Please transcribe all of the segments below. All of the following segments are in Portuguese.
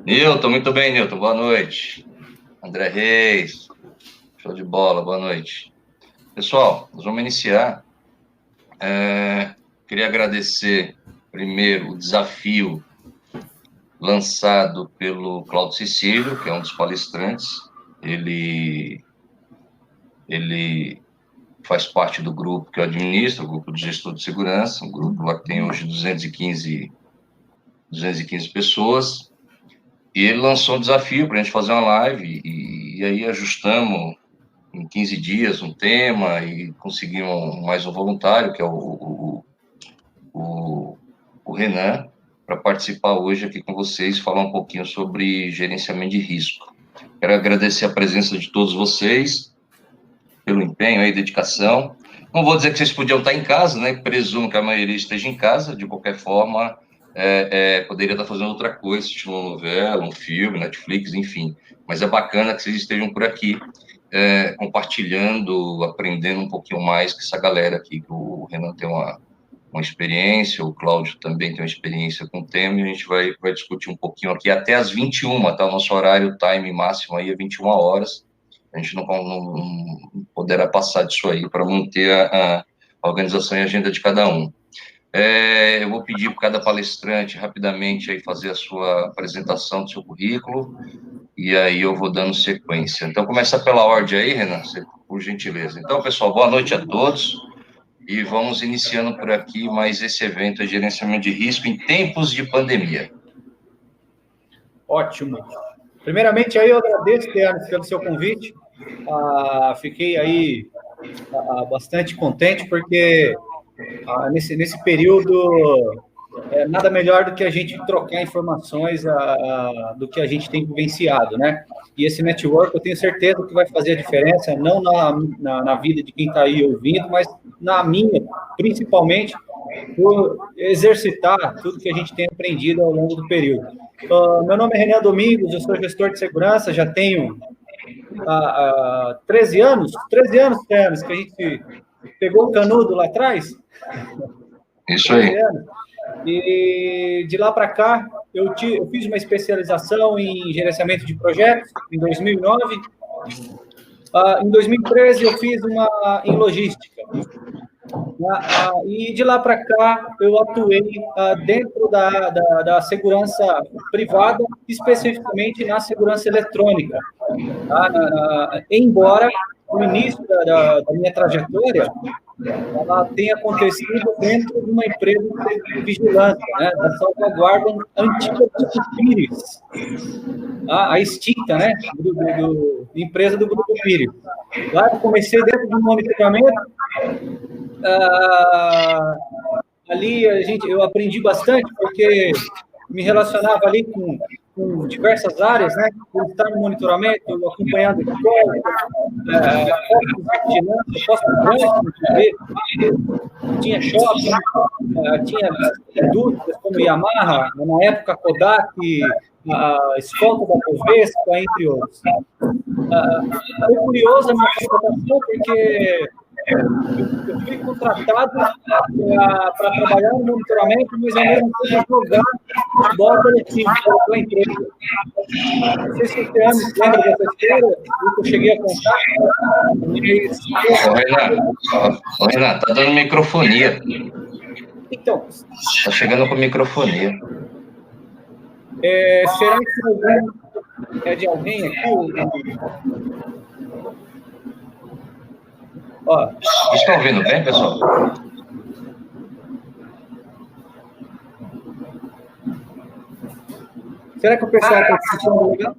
Nilton, muito bem, Nilton, boa noite. André Reis, show de bola, boa noite. Pessoal, nós vamos iniciar. Queria agradecer, primeiro, o desafio lançado pelo Cláudio Cecílio, que é um dos palestrantes. Ele faz parte do grupo que eu administro, o grupo de gestor de segurança, um grupo lá que tem hoje 215 pessoas. E ele lançou um desafio para a gente fazer uma live, e aí ajustamos em 15 dias um tema e conseguimos mais um voluntário, que é o Renan, para participar hoje aqui com vocês, falar um pouquinho sobre gerenciamento de risco. Quero agradecer a presença de todos vocês, pelo empenho e dedicação. Não vou dizer que vocês podiam estar em casa, né? Presumo que a maioria esteja em casa, de qualquer forma, poderia estar fazendo outra coisa, assistindo uma novela, um filme, Netflix, enfim. Mas é bacana que vocês estejam por aqui, compartilhando, aprendendo um pouquinho mais com essa galera aqui, que o Renan tem uma experiência, o Cláudio também tem uma experiência com o tema, e a gente vai discutir um pouquinho aqui até às 21h, tá? O nosso horário, time máximo aí é 21 horas. A gente não poderá passar disso aí para manter a organização e a agenda de cada um. Eu vou pedir para cada palestrante rapidamente aí fazer a sua apresentação do seu currículo, e aí eu vou dando sequência. Então, começa pela ordem aí, Renan, por gentileza. Então, pessoal, boa noite a todos, e vamos iniciando por aqui mais esse evento de gerenciamento de risco em tempos de pandemia. Ótimo. Primeiramente, aí eu agradeço, Terence, pelo seu convite. Fiquei aí bastante contente, porque nesse período nada melhor do que a gente trocar informações do que a gente tem vivenciado, né? E esse network, eu tenho certeza que vai fazer a diferença, não na vida de quem está aí ouvindo, mas na minha, principalmente, por exercitar tudo que a gente tem aprendido ao longo do período. Meu nome é Renan Domingos, eu sou gestor de segurança, já tenho 13 anos que a gente pegou o canudo lá atrás. Isso aí. E de lá para cá, eu fiz uma especialização em gerenciamento de projetos em 2009. Em 2013, eu fiz uma em logística. E de lá para cá, eu atuei dentro da segurança privada, especificamente na segurança eletrônica. Embora o início da minha trajetória ela tenha acontecido dentro de uma empresa de vigilância, né, da salvaguarda antiga do Pires, a extinta, né, empresa do Grupo Pires. Lá eu comecei dentro de um monitoramento. Ali eu aprendi bastante, porque me relacionava ali com diversas áreas, né? Por estar no monitoramento, acompanhando escolas, tinha shopping, tinha indústrias como Yamaha, na época Kodak, a escolta da Bovespa, entre outros. Foi curiosa a minha contratação, porque eu fui contratado para trabalhar no monitoramento, mas ao mesmo tempo jogar futebol coletivo pela empresa. Não sei se você lembra dessa história, eu cheguei a contar. Renan, tá dando microfonia. Então. Tá chegando com microfonia. Será que é de alguém aqui? Vocês estão ouvindo bem, pessoal? Será que o pessoal está escutando legal?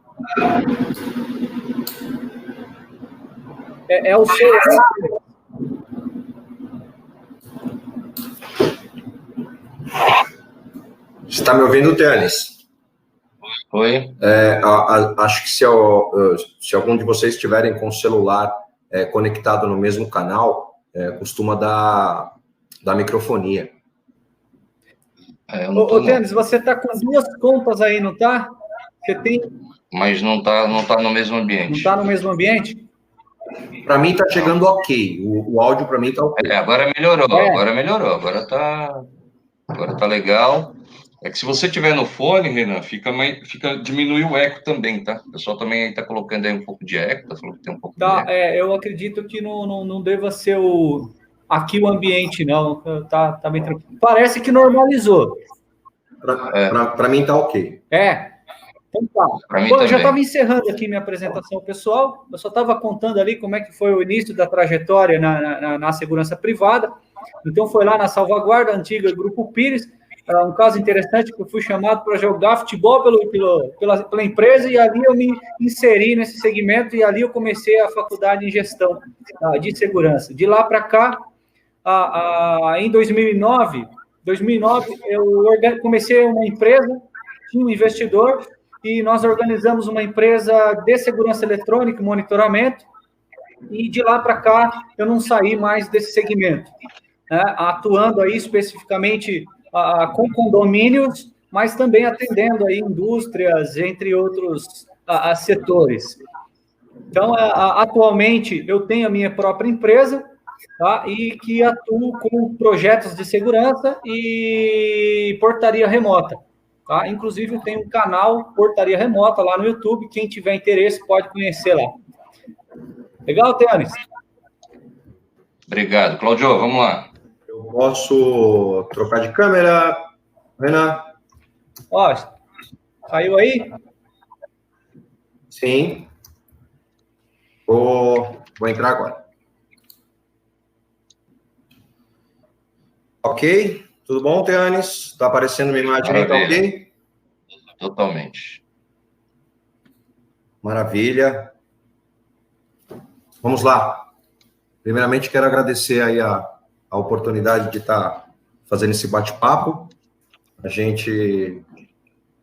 É o seu. Está me ouvindo, Terence? Oi. Acho que se algum de vocês estiverem com o celular conectado no mesmo canal, costuma dar microfonia. Denis, você está com 2 contas aí, não está? Você tem... Mas não tá no mesmo ambiente. Não está no mesmo ambiente? Para mim está chegando ok. O áudio para mim está ok. Agora melhorou, agora tá legal. É que se você tiver no fone, Renan, diminui o eco também, tá? O pessoal também está colocando aí um pouco de eco, tá falando que tem um pouco de Tá, eco. eu acredito que não deva ser aqui o ambiente, não. Tá bem tranquilo. Parece que normalizou. Para mim tá ok. Então tá. Para mim Bom, eu também. já estava encerrando aqui minha apresentação pessoal, eu só estava contando ali como é que foi o início da trajetória na segurança privada. Então, foi lá na Salvaguarda, antiga Grupo Pires, um caso interessante que eu fui chamado para jogar futebol pela empresa, e ali eu me inseri nesse segmento, e ali eu comecei a faculdade em gestão de segurança. De lá para cá, em 2009, eu comecei uma empresa, tinha um investidor, e nós organizamos uma empresa de segurança eletrônica, monitoramento, e de lá para cá eu não saí mais desse segmento, né? Atuando aí especificamente com condomínios, mas também atendendo aí indústrias, entre outros setores. Então, atualmente eu tenho a minha própria empresa, tá? E que atuo com projetos de segurança e portaria remota. Tá? Inclusive, eu tenho um canal Portaria Remota lá no YouTube. Quem tiver interesse pode conhecer lá. Legal, Tênis? Obrigado. Claudio, vamos lá. Eu posso trocar de câmera, Renan? Ó, saiu aí? Sim. Vou entrar agora. Ok? Tudo bom, Teanes? Está aparecendo uma imagem aí, tá ok? Totalmente. Maravilha. Vamos lá. Primeiramente, quero agradecer aí a oportunidade de estar fazendo esse bate-papo.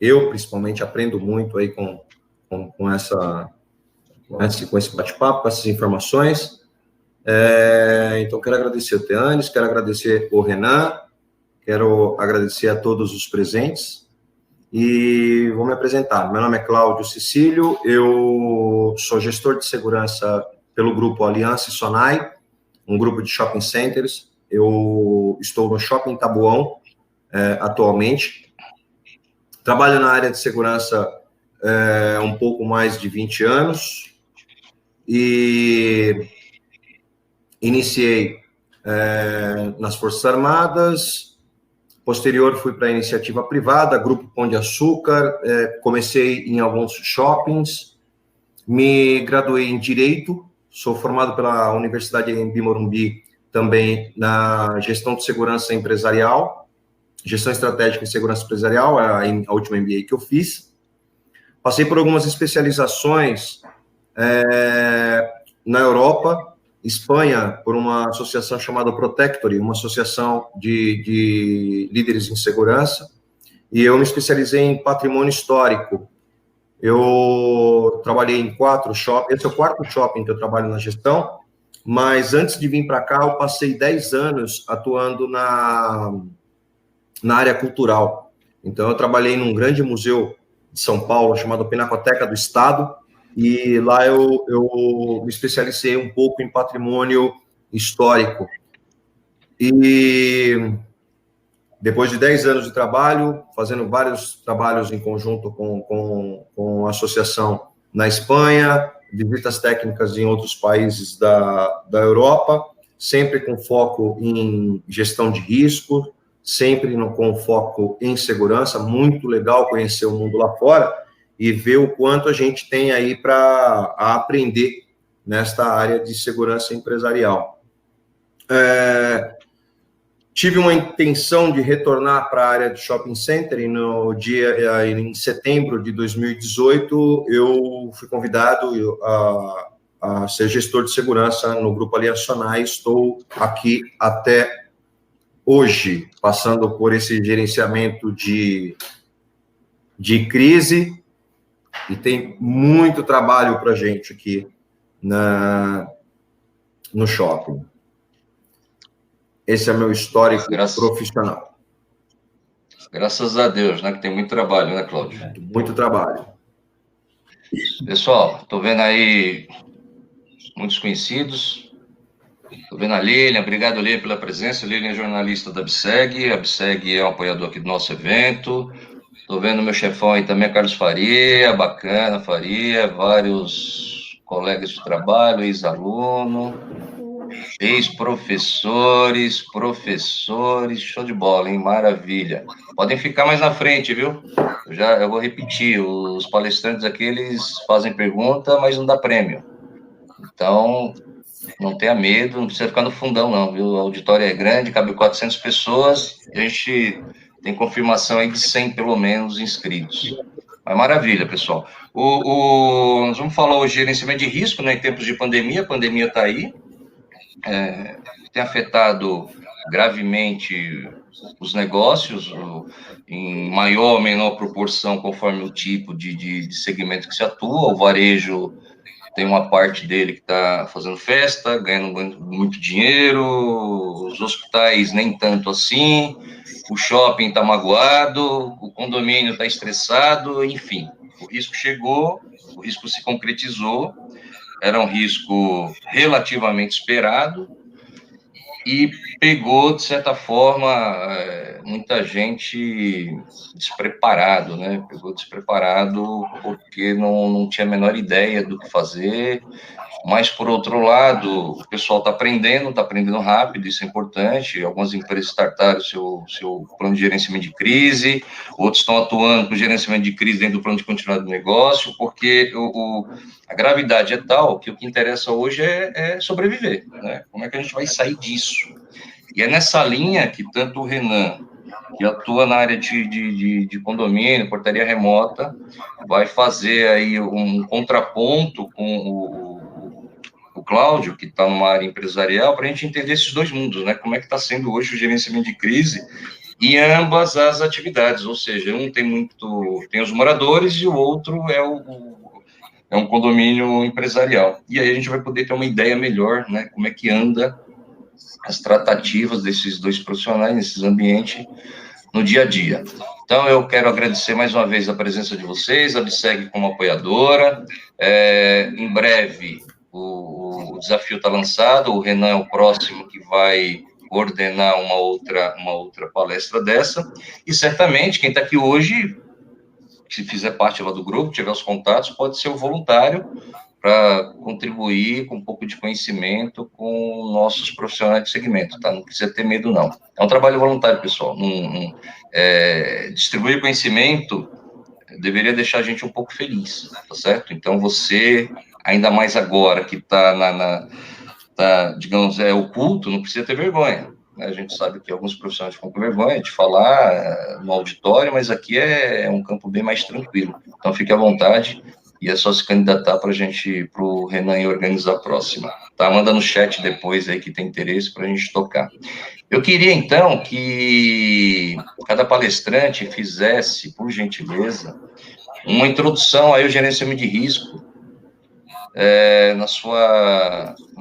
Eu principalmente aprendo muito aí com esse bate-papo, com essas informações. Então, quero agradecer o Teanes, quero agradecer o Renan, quero agradecer a todos os presentes e vou me apresentar. Meu nome é Cláudio Cecílio, eu sou gestor de segurança pelo grupo Aliança e Sonai, um grupo de shopping centers. Eu estou no Shopping Taboão atualmente. Trabalho na área de segurança um pouco mais de 20 anos e iniciei nas Forças Armadas, posterior fui para a iniciativa privada, Grupo Pão de Açúcar, comecei em alguns shoppings, me graduei em Direito, sou formado pela Universidade de Morumbi, também na Gestão de Segurança Empresarial, Gestão Estratégica em Segurança Empresarial, a última MBA que eu fiz. Passei por algumas especializações na Europa, Espanha, por uma associação chamada Protectory, uma associação de líderes em segurança, e eu me especializei em patrimônio histórico. Eu trabalhei em 4 shoppings, esse é o 4º shopping que eu trabalho na gestão, mas antes de vir para cá, eu passei 10 anos atuando na área cultural. Então, eu trabalhei num grande museu de São Paulo, chamado Pinacoteca do Estado, e lá eu me especializei um pouco em patrimônio histórico. E depois de 10 anos de trabalho, fazendo vários trabalhos em conjunto com a associação na Espanha, visitas técnicas em outros países da Europa, sempre com foco em gestão de risco, sempre com foco em segurança. Muito legal conhecer o mundo lá fora e ver o quanto a gente tem aí para aprender nesta área de segurança empresarial. Tive uma intenção de retornar para a área de shopping center e em setembro de 2018 eu fui convidado a ser gestor de segurança no Grupo Aliança Sonai. Estou aqui até hoje, passando por esse gerenciamento de crise, e tem muito trabalho para a gente aqui no shopping. Esse é meu histórico profissional. Graças a Deus, né? Que tem muito trabalho, né, Cláudio? Muito trabalho. Pessoal, estou vendo aí muitos conhecidos. Estou vendo a Lilian, obrigado, Lilian, pela presença. Lilian é jornalista da ABSEG, a ABSEG é um apoiador aqui do nosso evento. Estou vendo meu chefão aí também, Carlos Faria, bacana, Faria, vários colegas de trabalho, ex-aluno, ex-professores, professores, show de bola, hein? Maravilha. Podem ficar mais na frente, viu? Eu vou repetir, os palestrantes aqui, eles fazem pergunta, mas não dá prêmio. Então, não tenha medo, não precisa ficar no fundão, não, viu? A auditória é grande, cabe 400 pessoas, e a gente tem confirmação aí de 100, pelo menos, inscritos. Mas maravilha, pessoal. Nós vamos falar hoje de gerenciamento de risco, né, em tempos de pandemia, a pandemia está aí, tem afetado gravemente os negócios, em maior ou menor proporção, conforme o tipo de segmento que se atua. O varejo tem uma parte dele que está fazendo festa, ganhando muito dinheiro, os hospitais nem tanto assim, o shopping está magoado, o condomínio está estressado, enfim, o risco chegou, o risco se concretizou, era um risco relativamente esperado, e pegou, de certa forma, muita gente despreparado, né? Pegou despreparado porque não tinha a menor ideia do que fazer. Mas, por outro lado, o pessoal está aprendendo rápido, isso é importante. Algumas empresas startaram seu plano de gerenciamento de crise, outros estão atuando com gerenciamento de crise dentro do plano de continuidade do negócio, porque a gravidade é tal que o que interessa hoje é sobreviver, né? Como é que a gente vai sair disso? E é nessa linha que tanto o Renan, que atua na área de condomínio, portaria remota, vai fazer aí um contraponto com o Cláudio, que está numa área empresarial, para a gente entender esses dois mundos, né? Como é que está sendo hoje o gerenciamento de crise em ambas as atividades, ou seja, um tem os moradores e o outro é um condomínio empresarial. E aí a gente vai poder ter uma ideia melhor, né? Como é que anda as tratativas desses dois profissionais nesses ambientes no dia a dia. Então, eu quero agradecer mais uma vez a presença de vocês, a ABSEG como apoiadora. Em breve, o desafio está lançado, o Renan é o próximo que vai coordenar uma outra palestra dessa, e certamente quem está aqui hoje, se fizer parte lá do grupo, tiver os contatos, pode ser o voluntário para contribuir com um pouco de conhecimento com nossos profissionais de segmento, tá? Não precisa ter medo, não. É um trabalho voluntário, pessoal. Distribuir conhecimento deveria deixar a gente um pouco feliz, tá certo? Então, você, ainda mais agora que está digamos, oculto, não precisa ter vergonha. Né? A gente sabe que alguns profissionais ficam com vergonha de falar no auditório, mas aqui é um campo bem mais tranquilo. Então, fique à vontade. E é só se candidatar para o Renan organizar a próxima. Tá? Manda no chat depois aí que tem interesse para a gente tocar. Eu queria, então, que cada palestrante fizesse, por gentileza, uma introdução aí ao gerenciamento de risco na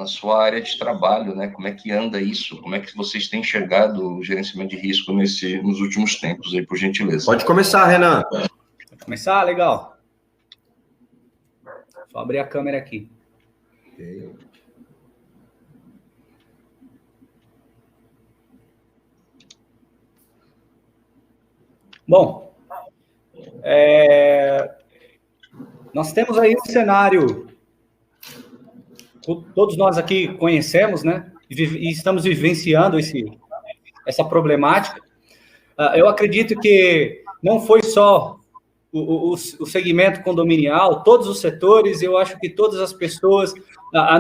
sua área de trabalho, né? Como é que anda isso? Como é que vocês têm enxergado o gerenciamento de risco nos últimos tempos aí, por gentileza? Pode começar, Renan. Pode começar? Legal. Só abrir a câmera aqui. Okay. Bom, nós temos aí um cenário, todos nós aqui conhecemos, né? E estamos vivenciando essa problemática. Eu acredito que não foi só o segmento condominial, todos os setores, eu acho que todas as pessoas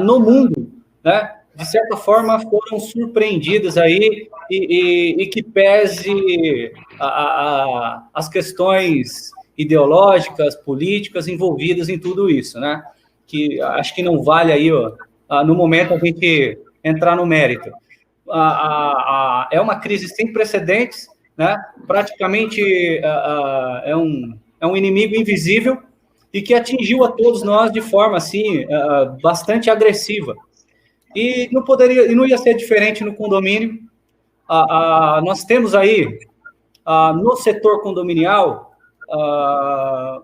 no mundo, né, de certa forma, foram surpreendidas aí e que pese as questões ideológicas, políticas envolvidas em tudo isso, né? Que acho que não vale aí, no momento, a gente entrar no mérito. É uma crise sem precedentes, né? Praticamente é um inimigo invisível e que atingiu a todos nós de forma, assim, bastante agressiva. E não ia ser diferente no condomínio. Nós temos aí, no setor condominial,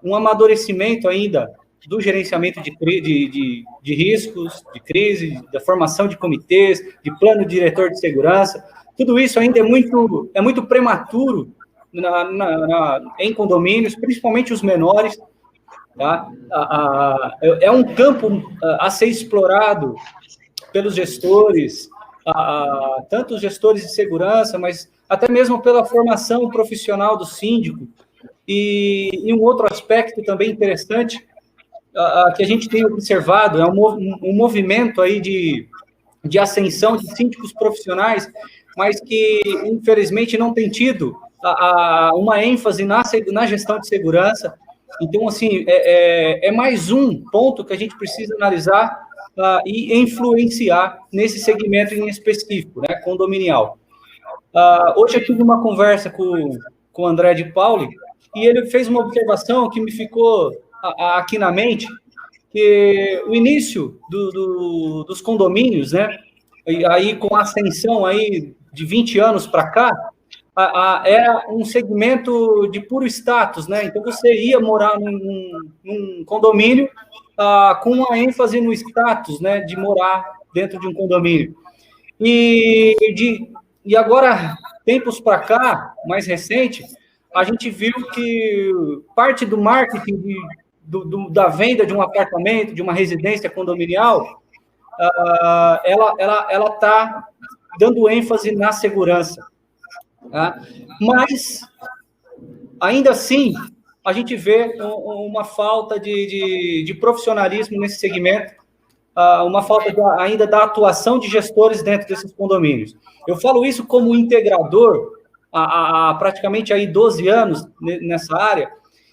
um amadurecimento ainda do gerenciamento de riscos, de crise, da formação de comitês, de plano diretor de segurança. Tudo isso ainda é muito prematuro em condomínios, principalmente os menores. Tá? É um campo a ser explorado pelos gestores, tanto os gestores de segurança, mas até mesmo pela formação profissional do síndico. E um outro aspecto também interessante que a gente tem observado é um movimento aí de ascensão de síndicos profissionais, mas que, infelizmente, não tem tido uma ênfase na gestão de segurança. Então, assim, é mais um ponto que a gente precisa analisar e influenciar nesse segmento em específico, né, condominial. Hoje eu tive uma conversa com o André de Pauli, e ele fez uma observação que me ficou aqui na mente, que o início dos condomínios, né, e aí com a ascensão aí de 20 anos para cá, era um segmento de puro status, né? Então você ia morar num condomínio com uma ênfase no status, né, de morar dentro de um condomínio. E agora, tempos para cá, mais recente, a gente viu que parte do marketing da venda de um apartamento, de uma residência condominial, ela está dando ênfase na segurança. Tá? Mas, ainda assim, a gente vê uma falta de profissionalismo nesse segmento, uma falta ainda da atuação de gestores dentro desses condomínios. Eu falo isso como integrador há praticamente aí 12 anos nessa área,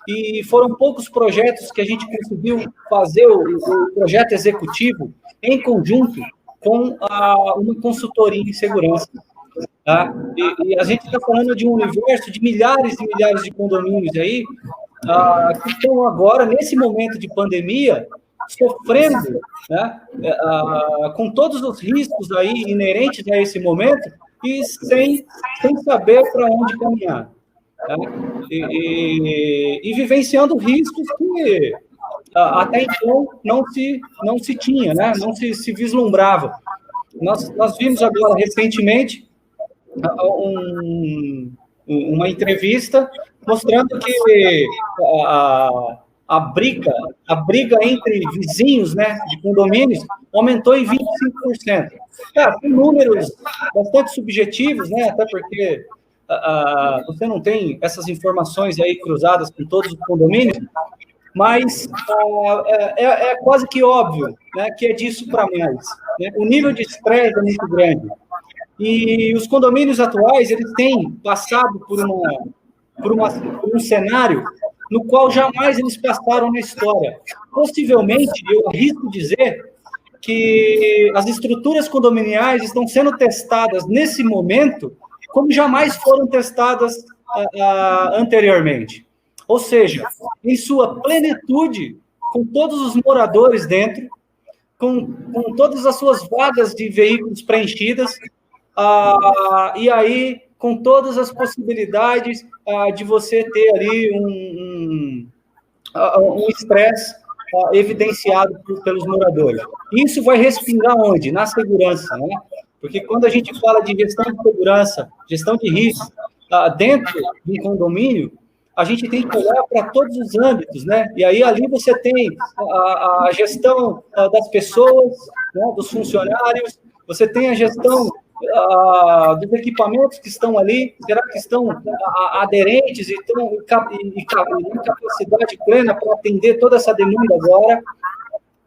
e foram poucos projetos que a gente conseguiu fazer o projeto executivo em conjunto com uma consultoria em segurança. Tá? E a gente está falando de um universo de milhares e milhares de condomínios aí, que estão agora, nesse momento de pandemia, sofrendo, né, com todos os riscos aí inerentes a esse momento e sem saber para onde caminhar. Tá? E vivenciando riscos que até então não se tinha, né? Não se vislumbrava. Nós vimos agora recentemente uma entrevista mostrando que a briga entre vizinhos, né, de condomínios aumentou em 25%. Com números bastante subjetivos, né, até porque você não tem essas informações aí cruzadas com todos os condomínios, mas é quase que óbvio, né, que é disso para mais. Né? O nível de estresse é muito grande. E os condomínios atuais, eles têm passado por um cenário no qual jamais eles passaram na história. Possivelmente, eu arrisco dizer que as estruturas condominiais estão sendo testadas nesse momento como jamais foram testadas anteriormente. Ou seja, em sua plenitude, com todos os moradores dentro, com todas as suas vagas de veículos preenchidas, e aí com todas as possibilidades de você ter ali um estresse evidenciado pelos moradores. Isso vai respingar onde? Na segurança, né? Porque quando a gente fala de gestão de segurança, gestão de risco, dentro de um condomínio, a gente tem que olhar para todos os âmbitos, né? E aí ali você tem a gestão das pessoas, né, dos funcionários, você tem a gestão dos equipamentos que estão ali, será que estão aderentes e estão em capacidade plena para atender toda essa demanda agora?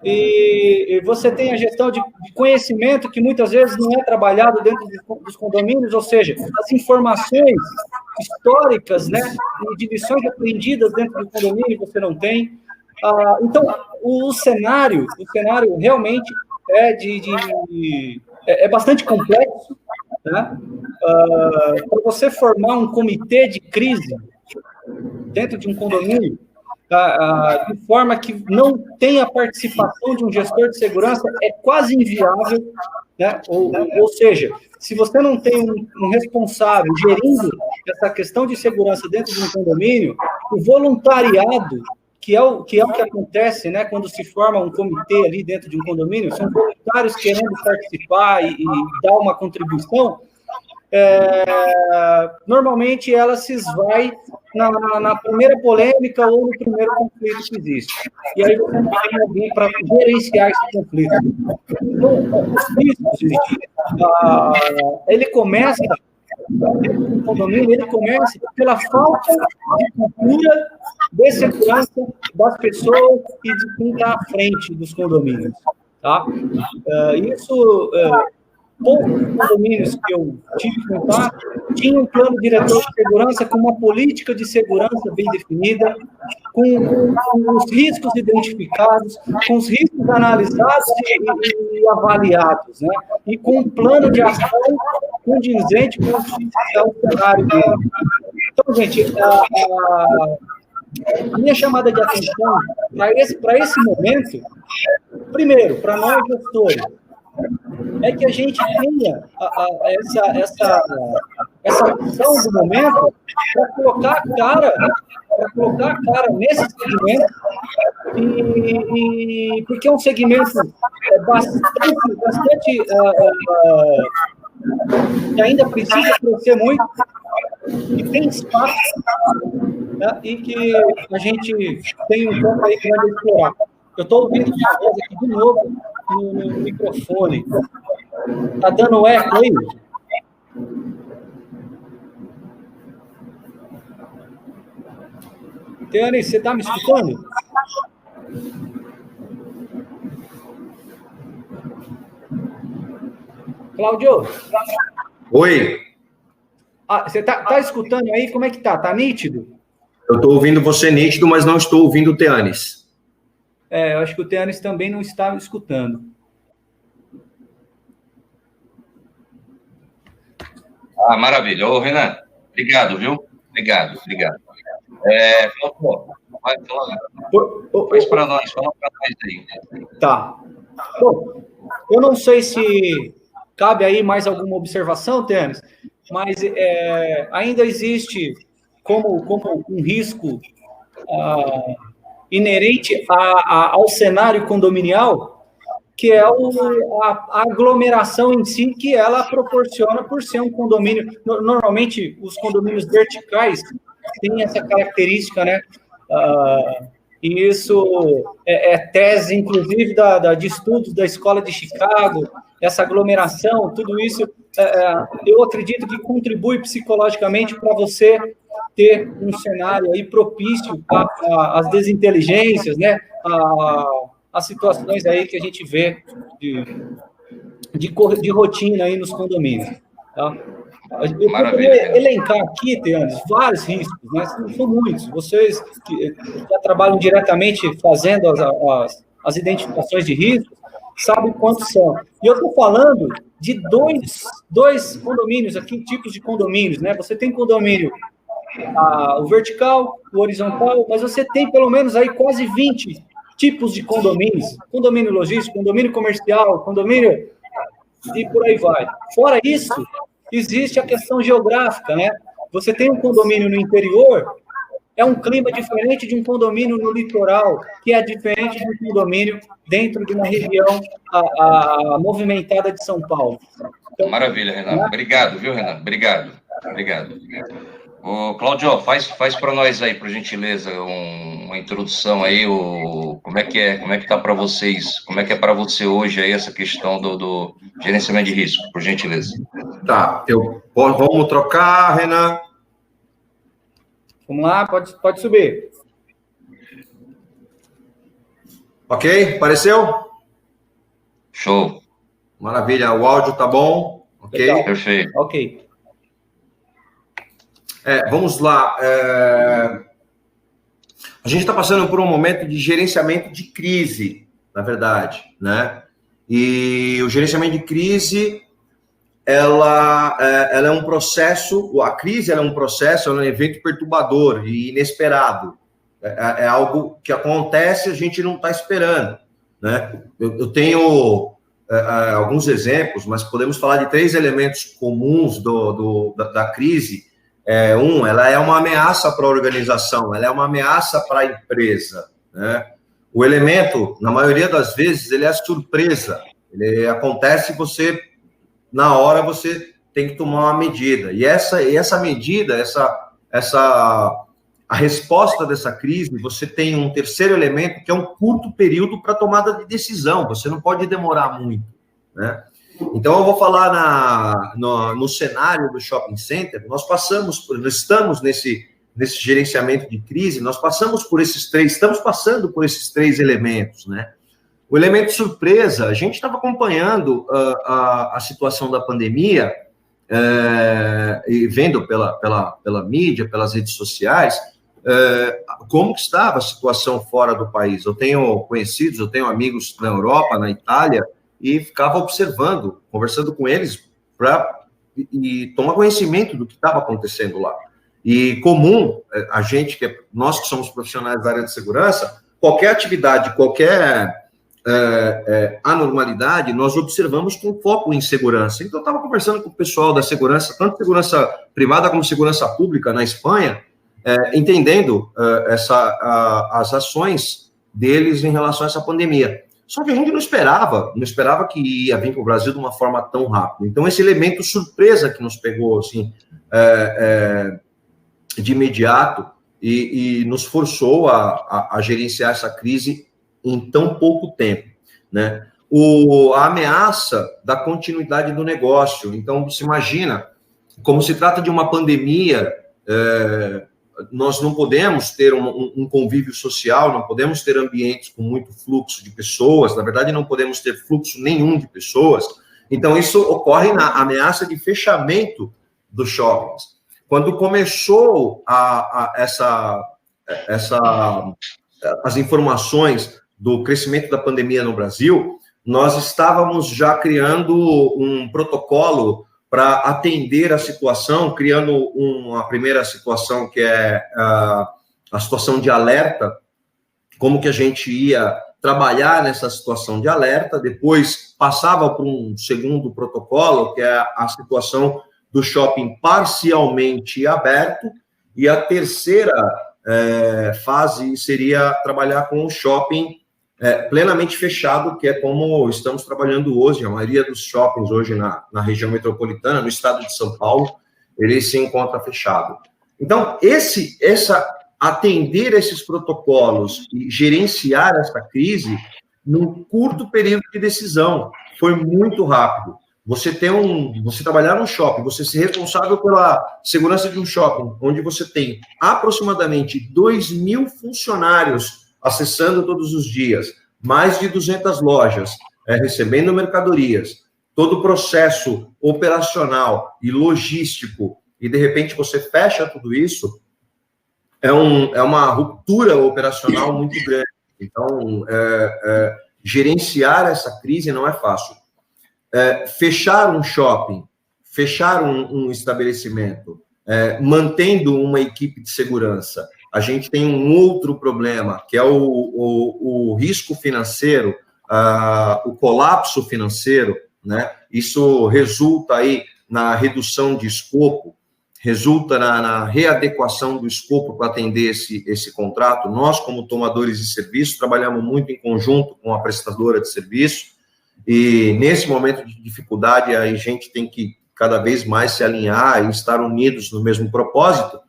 E você tem a gestão de conhecimento que muitas vezes não é trabalhado dentro dos condomínios, ou seja, as informações históricas, né, de lições aprendidas dentro do condomínio você não tem. Então, o cenário realmente é bastante complexo, né? Para você formar um comitê de crise dentro de um condomínio, de forma que não tenha participação de um gestor de segurança, é quase inviável, né? Ou seja, se você não tem um responsável gerindo essa questão de segurança dentro de um condomínio, o voluntariado que é o que acontece, né, quando se forma um comitê ali dentro de um condomínio, são voluntários querendo participar e dar uma contribuição, normalmente ela se esvai na primeira polêmica ou no primeiro conflito que existe. E aí você não tem alguém para gerenciar esse conflito. Então, ele começa, o condomínio, ele começa pela falta de cultura de segurança das pessoas e de quem está à frente dos condomínios. Tá? Poucos condomínios que eu tive contato tinham um plano diretor de segurança com uma política de segurança bem definida, com os riscos identificados, com os riscos analisados e avaliados, né? E com um plano de ação condizente com o cenário dele. Então, gente, a minha chamada de atenção para esse momento, primeiro, para nós gestores, é que a gente tenha essa visão do momento para colocar a cara nesse segmento, porque é um segmento bastante que ainda precisa crescer muito, e tem espaço, né, e que a gente tem um campo aí que vai explorar. Eu estou ouvindo uma voz aqui de novo no microfone. Está dando eco aí? Teane, você está me escutando? Cláudio? Oi. Você está escutando aí? Como é que tá? Tá nítido? Eu estou ouvindo você nítido, mas não estou ouvindo o Teanes. Eu acho que o Teanes também não está escutando. Maravilha. Ô, Renan, obrigado, viu? Obrigado. Faz para nós, fala para nós aí. Tá. Bom, eu não sei se cabe aí mais alguma observação, Teanes, mas ainda existe como um risco inerente ao cenário condominial, que é a aglomeração em si, que ela proporciona por ser um condomínio. Normalmente, os condomínios verticais têm essa característica, né? E isso é tese, inclusive, de estudos da Escola de Chicago, essa aglomeração, tudo isso, eu acredito que contribui psicologicamente para você ter um cenário aí propício às desinteligências, né? As situações aí que a gente vê de rotina aí nos condomínios. Tá? Eu poderia elencar aqui, Teanes, vários riscos, né? São muitos. Vocês que já trabalham diretamente fazendo as identificações de riscos, sabem quantos são. E eu estou falando de dois condomínios aqui, tipos de condomínios, né? Você tem condomínio o vertical, o horizontal, mas você tem pelo menos aí quase 20 tipos de condomínios. Condomínio logístico, condomínio comercial, condomínio e por aí vai. Fora isso, existe a questão geográfica, né? Você tem um condomínio no interior, é um clima diferente de um condomínio no litoral, que é diferente de um condomínio dentro de uma região movimentada de São Paulo. Então, maravilha, Renan. Né? Obrigado, viu, Renan? Obrigado. Ô, Cláudio, faz para nós aí, por gentileza, uma introdução aí, como é que está para vocês, como é que é para você hoje aí essa questão do gerenciamento de risco, por gentileza. Tá, vamos trocar, Renan. Vamos lá, pode subir. Ok, apareceu? Show. Maravilha, o áudio tá bom? Ok? Legal. Perfeito. Ok. Vamos lá. A gente está passando por um momento de gerenciamento de crise, na verdade, né? E o gerenciamento de crise, ela é um processo, a crise ela é um processo, ela é um evento perturbador e inesperado. É algo que acontece e a gente não está esperando, né? Eu tenho alguns exemplos, mas podemos falar de 3 elementos comuns da crise. Ela é uma ameaça para a organização, ela é uma ameaça para a empresa, né? O elemento, na maioria das vezes, ele é surpresa. Ele acontece, na hora, você tem que tomar uma medida. E essa medida, a resposta dessa crise, você tem um terceiro elemento, que é um curto período para tomada de decisão. Você não pode demorar muito, né? Então, eu vou falar no cenário do shopping center. Nós estamos nesse gerenciamento de crise, nós estamos passando por esses três elementos, né? O elemento surpresa, a gente estava acompanhando a situação da pandemia, e vendo pela mídia, pelas redes sociais, como que estava a situação fora do país. Eu tenho conhecidos, eu tenho amigos na Europa, na Itália, e ficava observando, conversando com eles, e tomar conhecimento do que estava acontecendo lá. E comum, nós que somos profissionais da área de segurança, qualquer atividade, qualquer anormalidade, nós observamos com foco em segurança. Então, eu estava conversando com o pessoal da segurança, tanto segurança privada como segurança pública na Espanha, entendendo as ações deles em relação a essa pandemia. Só que a gente não esperava que ia vir para o Brasil de uma forma tão rápida. Então, esse elemento surpresa que nos pegou, assim, de imediato, e nos forçou a gerenciar essa crise em tão pouco tempo, né? A ameaça da continuidade do negócio. Então, se imagina, como se trata de uma pandemia, nós não podemos ter um convívio social, não podemos ter ambientes com muito fluxo de pessoas, na verdade, não podemos ter fluxo nenhum de pessoas. Então, isso ocorre na ameaça de fechamento dos shoppings. Quando começou as informações do crescimento da pandemia no Brasil, nós estávamos já criando um protocolo para atender a situação, criando uma primeira situação que é a situação de alerta, como que a gente ia trabalhar nessa situação de alerta, depois passava para um segundo protocolo, que é a situação do shopping parcialmente aberto, e a terceira fase seria trabalhar com o shopping plenamente fechado, que é como estamos trabalhando hoje. A maioria dos shoppings hoje na região metropolitana, no estado de São Paulo, ele se encontra fechado. Então, atender esses protocolos e gerenciar essa crise num curto período de decisão foi muito rápido. Você trabalhar num shopping, você ser responsável pela segurança de um shopping, onde você tem aproximadamente 2.000 funcionários acessando todos os dias, mais de 200 lojas, recebendo mercadorias, todo o processo operacional e logístico, e de repente você fecha tudo isso, é uma ruptura operacional muito grande. Então, gerenciar essa crise não é fácil. Fechar um shopping, fechar um estabelecimento, mantendo uma equipe de segurança, a gente tem um outro problema, que é o risco financeiro, o colapso financeiro, né? Isso resulta aí na redução de escopo, resulta na readequação do escopo para atender esse contrato. Nós, como tomadores de serviço, trabalhamos muito em conjunto com a prestadora de serviço, e nesse momento de dificuldade, a gente tem que cada vez mais se alinhar e estar unidos no mesmo propósito.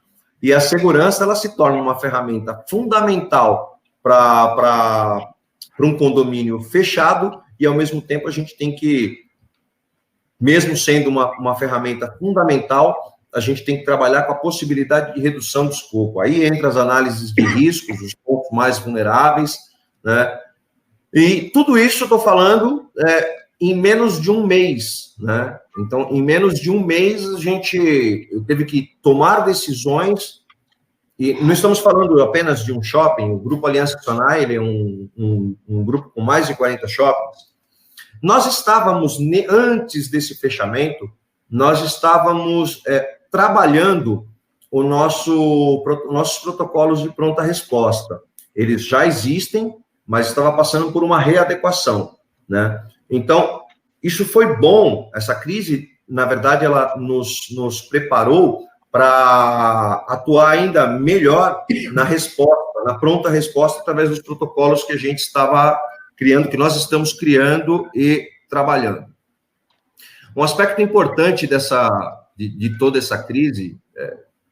E a segurança, ela se torna uma ferramenta fundamental para um condomínio fechado, e, ao mesmo tempo, a gente tem que, mesmo sendo uma ferramenta fundamental, a gente tem que trabalhar com a possibilidade de redução do escopo. Aí entra as análises de riscos, os pontos mais vulneráveis, né? E tudo isso eu estou falando em menos de um mês, né? Então, em menos de um mês, a gente teve que tomar decisões, e não estamos falando apenas de um shopping. O Grupo Aliança Sonai, ele é um grupo com mais de 40 shoppings. Nós estávamos, antes desse fechamento, nós estávamos trabalhando nossos protocolos de pronta resposta. Eles já existem, mas estava passando por uma readequação, né? Então, isso foi bom. Essa crise, na verdade, ela nos preparou para atuar ainda melhor na resposta, na pronta resposta, através dos protocolos que a gente estava criando, que nós estamos criando e trabalhando. Um aspecto importante de toda essa crise,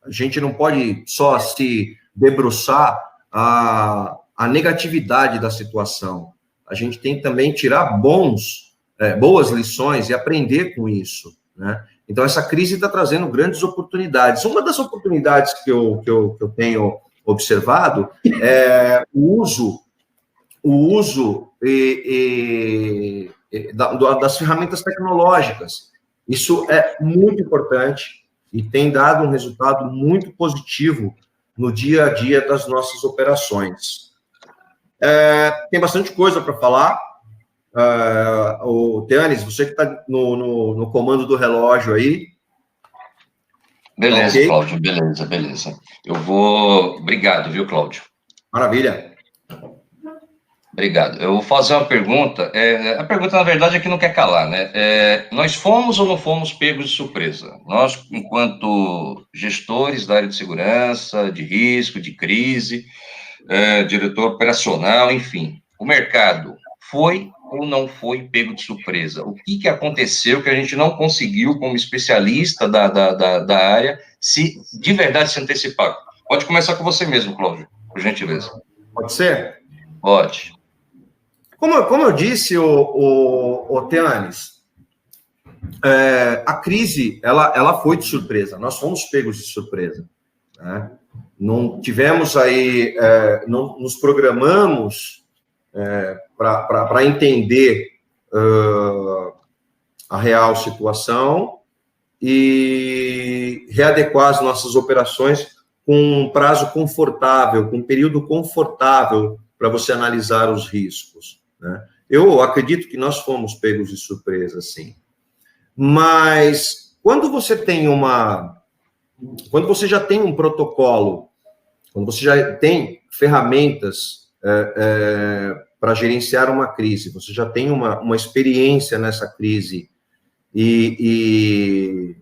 a gente não pode só se debruçar a negatividade da situação. A gente tem que também tirar boas lições e aprender com isso, né? Então, essa crise está trazendo grandes oportunidades. Uma das oportunidades que eu tenho observado é o uso das ferramentas tecnológicas. Isso é muito importante e tem dado um resultado muito positivo no dia a dia das nossas operações. Tem bastante coisa para falar. O Teanis, você que está no comando do relógio aí. Beleza, okay? Cláudio, beleza. Obrigado, viu, Cláudio? Maravilha. Obrigado. Eu vou fazer uma pergunta. A pergunta, na verdade, é que não quer calar, né? Nós fomos ou não fomos pegos de surpresa? Nós, enquanto gestores da área de segurança, de risco, de crise, diretor operacional, enfim, o mercado foi ou não foi pego de surpresa? O que aconteceu que a gente não conseguiu, como especialista da área, de verdade se antecipar? Pode começar com você mesmo, Cláudio, por gentileza. Pode ser? Pode. Como eu disse, o Teanis, a crise, ela foi de surpresa, nós fomos pegos de surpresa, né? Não tivemos aí, não nos programamos para entender a real situação e readequar as nossas operações com um prazo confortável, com um período confortável para você analisar os riscos, né? Eu acredito que nós fomos pegos de surpresa, sim. Mas quando você já tem um protocolo, quando você já tem ferramentas para gerenciar uma crise, você já tem uma experiência nessa crise e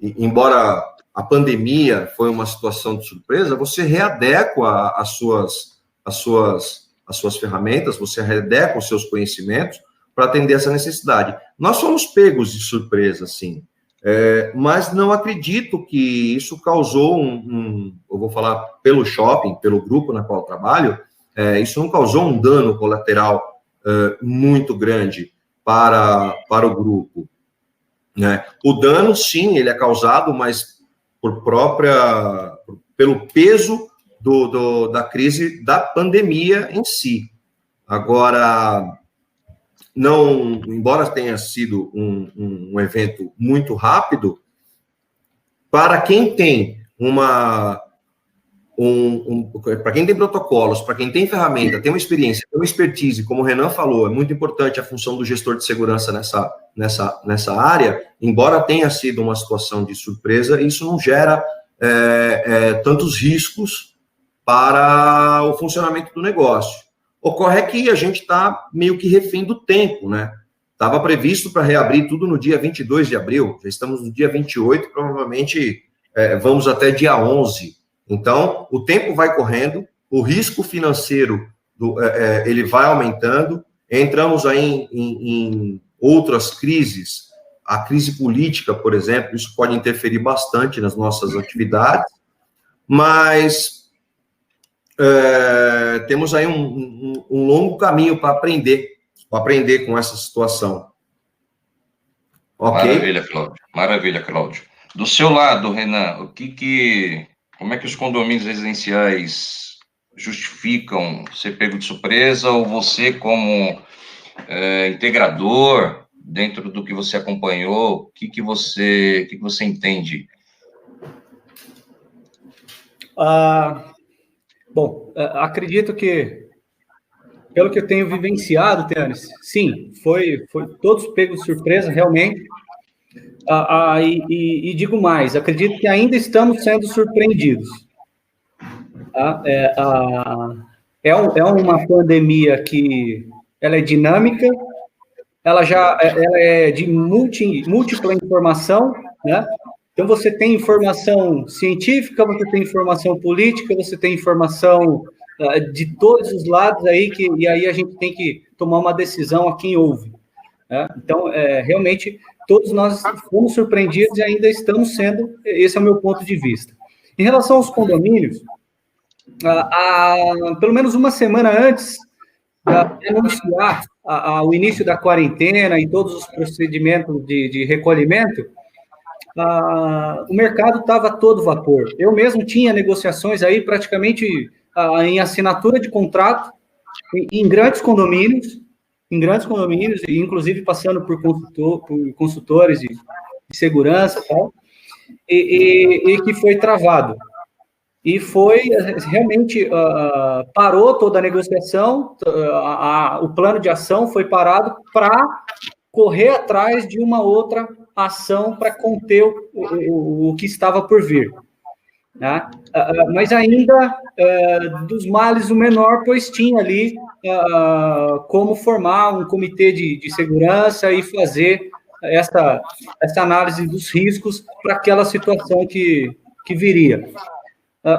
embora a pandemia foi uma situação de surpresa, você readequa as suas ferramentas, você readequa os seus conhecimentos para atender essa necessidade. Nós fomos pegos de surpresa, sim, mas não acredito que isso causou eu vou falar pelo shopping, pelo grupo na qual eu trabalho, isso não causou um dano colateral muito grande para o grupo, né? O dano, sim, ele é causado, mas pelo peso da crise da pandemia em si. Agora, embora tenha sido um evento muito rápido, para quem tem para quem tem protocolos, para quem tem ferramenta, tem uma experiência, tem uma expertise, como o Renan falou, é muito importante a função do gestor de segurança nessa área, embora tenha sido uma situação de surpresa, isso não gera tantos riscos para o funcionamento do negócio. Ocorre que a gente está meio que refém do tempo, né? Estava previsto para reabrir tudo no dia 22 de abril, já estamos no dia 28, provavelmente vamos até dia 11. Então, o tempo vai correndo, o risco financeiro ele vai aumentando, entramos aí em outras crises, a crise política, por exemplo, isso pode interferir bastante nas nossas atividades, mas temos aí um longo caminho para aprender com essa situação. Okay? Maravilha, Cláudio. Do seu lado, Renan, como é que os condomínios residenciais justificam ser pego de surpresa, ou você, como integrador, dentro do que você acompanhou, o que você entende? Bom, acredito que, pelo que eu tenho vivenciado, Teanis, sim, foi todos pegos de surpresa, realmente. E digo mais, acredito que ainda estamos sendo surpreendidos. É uma pandemia que ela é dinâmica, ela é de múltipla informação, né? Então, você tem informação científica, você tem informação política, você tem informação de todos os lados aí, e aí a gente tem que tomar uma decisão a quem ouve. Né? Então, realmente, todos nós fomos surpreendidos e ainda estamos sendo, esse é o meu ponto de vista. Em relação aos condomínios, pelo menos uma semana antes de anunciar o início da quarentena e todos os procedimentos de recolhimento, o mercado estava a todo vapor. Eu mesmo tinha negociações aí praticamente em assinatura de contrato em grandes condomínios, e inclusive passando por consultores de segurança e tal, e que foi travado. E foi, realmente, parou toda a negociação, o plano de ação foi parado para correr atrás de uma outra ação para conter o que estava por vir. Né? Mas ainda, dos males o menor, pois tinha ali como formar um comitê de segurança e fazer essa análise dos riscos para aquela situação que viria.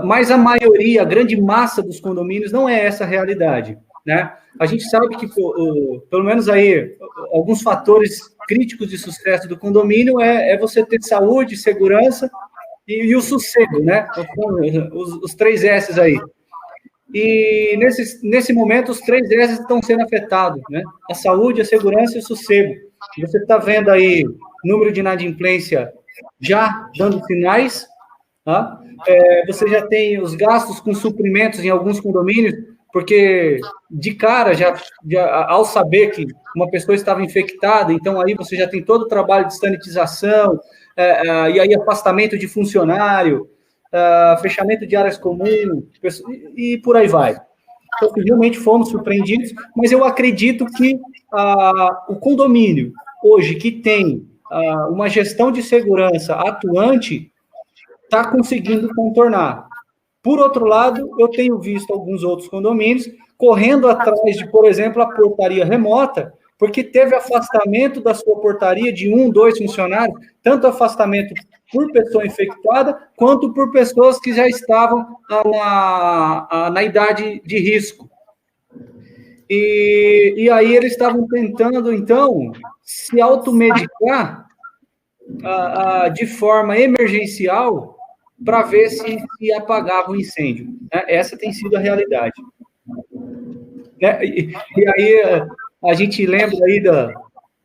Mas a maioria, a grande massa dos condomínios não é essa a realidade, né? A gente sabe que, pelo menos aí, alguns fatores críticos de sucesso do condomínio é você ter saúde, segurança e o sossego, né? Os 3 S's aí. E nesse momento, os 3 S's estão sendo afetados, né? A saúde, a segurança e o sossego. Você está vendo aí número de inadimplência já dando sinais, tá? Você já tem os gastos com suprimentos em alguns condomínios, porque de cara, já ao saber que uma pessoa estava infectada, então aí você já tem todo o trabalho de sanitização, e aí afastamento de funcionário, fechamento de áreas comuns, e por aí vai. Então, realmente fomos surpreendidos, mas eu acredito que o condomínio, hoje, que tem uma gestão de segurança atuante, está conseguindo contornar. Por outro lado, eu tenho visto alguns outros condomínios correndo atrás de, por exemplo, a portaria remota, porque teve afastamento da sua portaria de 1, 2 funcionários, tanto afastamento por pessoa infectada, quanto por pessoas que já estavam na idade de risco. E aí eles estavam tentando, então, se automedicar de forma emergencial para ver se apagava o incêndio. Essa tem sido a realidade. E aí a gente lembra aí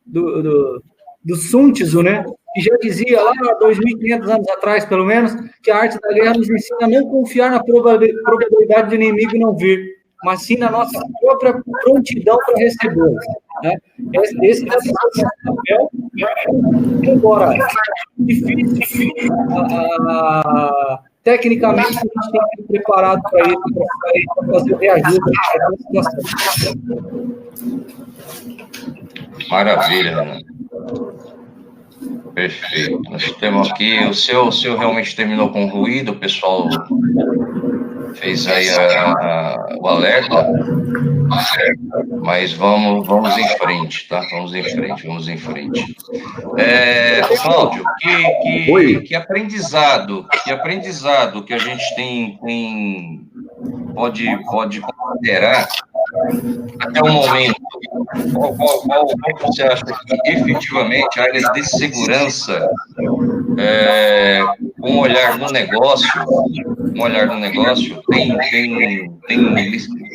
do Sun Tzu, né? Que já dizia lá 2.500 anos atrás, pelo menos, que a arte da guerra nos ensina a não confiar na probabilidade do inimigo não vir, mas sim na nossa própria prontidão para recebê-lo. Né? Esse é o nosso papel, embora difícil, tecnicamente a gente tem que ir preparado para isso, para fazer o reajuste da situação. Maravilha, Renan. Perfeito. Nós temos aqui, o seu realmente terminou com ruído, o pessoal fez aí o alerta, mas vamos em frente, tá? Vamos em frente. Cláudio, que aprendizado que a gente pode considerar até o momento? Qual você acha que efetivamente a área de segurança, com um olhar no negócio, tem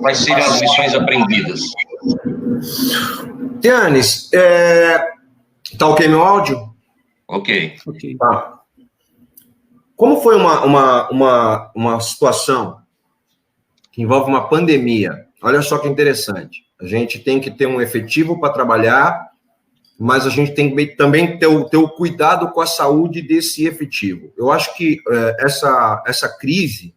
quais seriam as lições aprendidas? Tianes, tá ok meu áudio? Ok. Tá. Como foi uma situação que envolve uma pandemia? Olha só que interessante. A gente tem que ter um efetivo para trabalhar, mas a gente tem que também ter o cuidado com a saúde desse efetivo. Eu acho que essa crise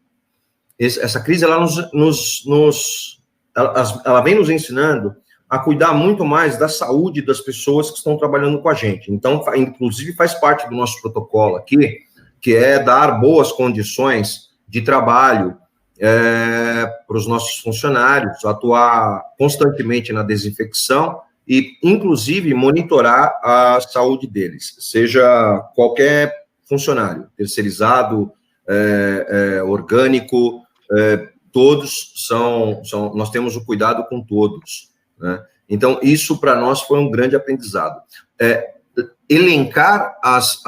ela vem nos ensinando a cuidar muito mais da saúde das pessoas que estão trabalhando com a gente. Então, inclusive, faz parte do nosso protocolo aqui, que é dar boas condições de trabalho para os nossos funcionários, atuar constantemente na desinfecção e, inclusive, monitorar a saúde deles, seja qualquer funcionário, terceirizado, orgânico, todos nós temos o cuidado com todos, né? Então, isso para nós foi um grande aprendizado. Elencar as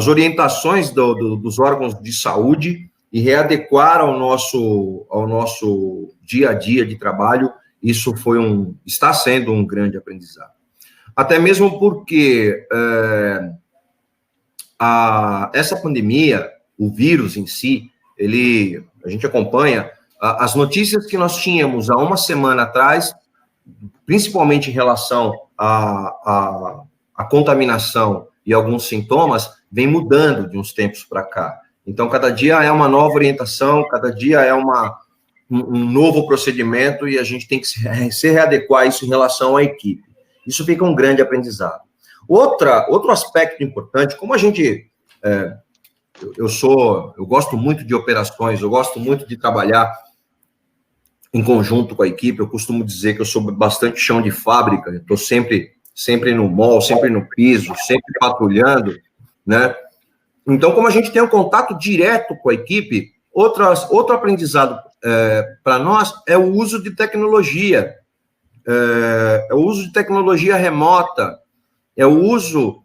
orientações dos órgãos de saúde e readequar ao nosso dia a dia de trabalho, isso está sendo um grande aprendizado. Até mesmo porque essa pandemia, o vírus em si, a gente acompanha as notícias que nós tínhamos há uma semana atrás, principalmente em relação à contaminação e alguns sintomas, vem mudando de uns tempos para cá. Então, cada dia é uma nova orientação, cada dia é um novo procedimento e a gente tem que se readequar isso em relação à equipe. Isso fica um grande aprendizado. Outro aspecto importante, como a gente... eu gosto muito de operações, eu gosto muito de trabalhar em conjunto com a equipe, eu costumo dizer que eu sou bastante chão de fábrica, eu estou sempre no mall, sempre no piso, sempre patrulhando, né? Então, como a gente tem um contato direto com a equipe, outro aprendizado para nós é o uso de tecnologia, é o uso de tecnologia remota, é o uso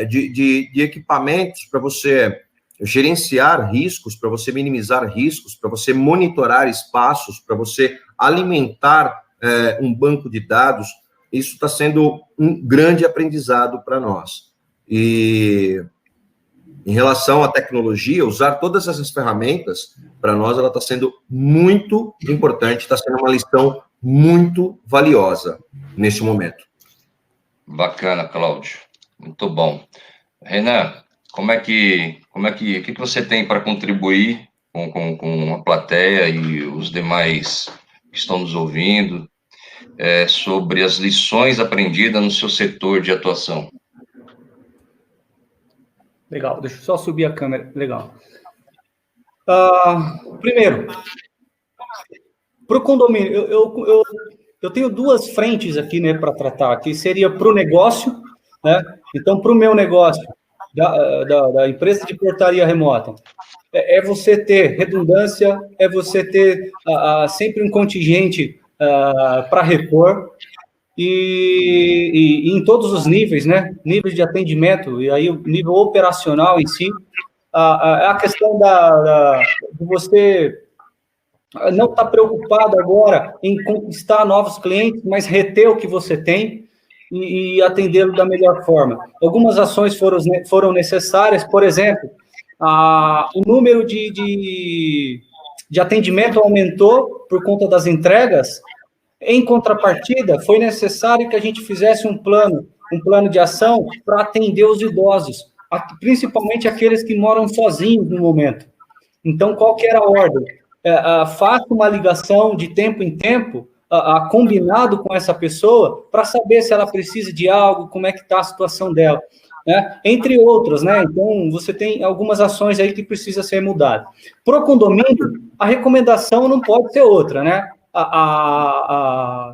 de equipamentos para você gerenciar riscos, para você minimizar riscos, para você monitorar espaços, para você alimentar um banco de dados. Isso está sendo um grande aprendizado para nós. E em relação à tecnologia, usar todas essas ferramentas, para nós, ela está sendo muito importante, está sendo uma lição muito valiosa nesse momento. Bacana, Cláudio. Muito bom. Renan, o que você tem para contribuir com a plateia e os demais que estão nos ouvindo sobre as lições aprendidas no seu setor de atuação? Legal, deixa eu só subir a câmera. Legal. Primeiro, para o condomínio, eu tenho duas frentes aqui, né, para tratar, que seria para o negócio, né? Então, para o meu negócio, da empresa de portaria remota, é você ter redundância, é você ter sempre um contingente para repor, e em todos os níveis, né? Níveis de atendimento, e aí o nível operacional em si, a questão de você não estar preocupado agora em conquistar novos clientes, mas reter o que você tem e atendê-lo da melhor forma. Algumas ações foram necessárias, por exemplo, o número de atendimento aumentou por conta das entregas. Em contrapartida, foi necessário que a gente fizesse um plano de ação para atender os idosos, principalmente aqueles que moram sozinhos no momento. Então, qual que era a ordem? Faça uma ligação de tempo em tempo, combinado com essa pessoa, para saber se ela precisa de algo, como é que está a situação dela, né? Entre outras, né? Então, você tem algumas ações aí que precisa ser mudada. Para o condomínio, a recomendação não pode ser outra, né? A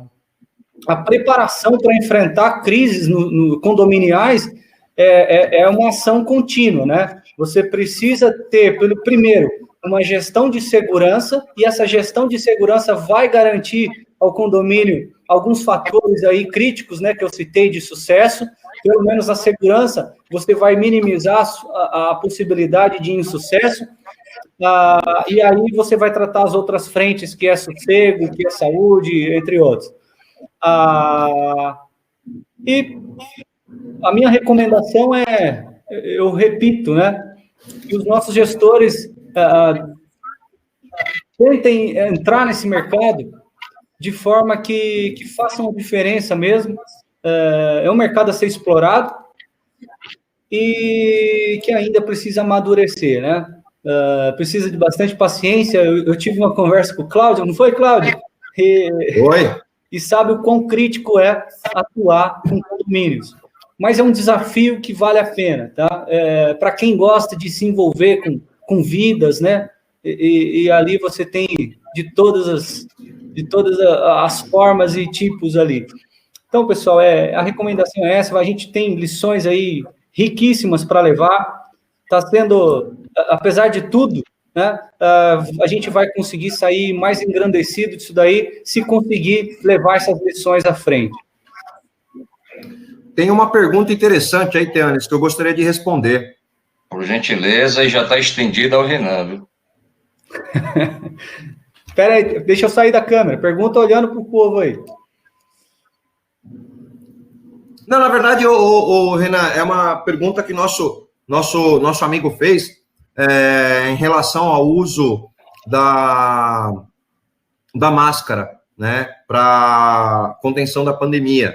preparação para enfrentar crises condominiais é uma ação contínua, né? Você precisa ter, primeiro, uma gestão de segurança, e essa gestão de segurança vai garantir ao condomínio alguns fatores aí críticos, né, que eu citei de sucesso. Pelo menos a segurança, você vai minimizar a possibilidade de insucesso. E aí você vai tratar as outras frentes, que é sossego, que é saúde, entre outros. E a minha recomendação eu repito, né, que os nossos gestores tentem entrar nesse mercado de forma que façam a diferença mesmo. É um mercado a ser explorado e que ainda precisa amadurecer, né? Precisa de bastante paciência. Eu tive uma conversa com o Cláudio, não foi, Cláudio? Oi. E sabe o quão crítico é atuar com condomínios. Mas é um desafio que vale a pena, tá? Para quem gosta de se envolver com vidas, né? E ali você tem de todas as formas e tipos ali. Então, pessoal, a recomendação é essa. A gente tem lições aí riquíssimas para levar. Está sendo, apesar de tudo, né, a gente vai conseguir sair mais engrandecido disso daí, se conseguir levar essas lições à frente. Tem uma pergunta interessante aí, Teanes, que eu gostaria de responder. Por gentileza, e já está estendida ao Renan, viu? Espera aí, deixa eu sair da câmera. Pergunta olhando para o povo aí. Não, na verdade, Renan, é uma pergunta que nosso amigo fez em relação ao uso da máscara, né, para contenção da pandemia.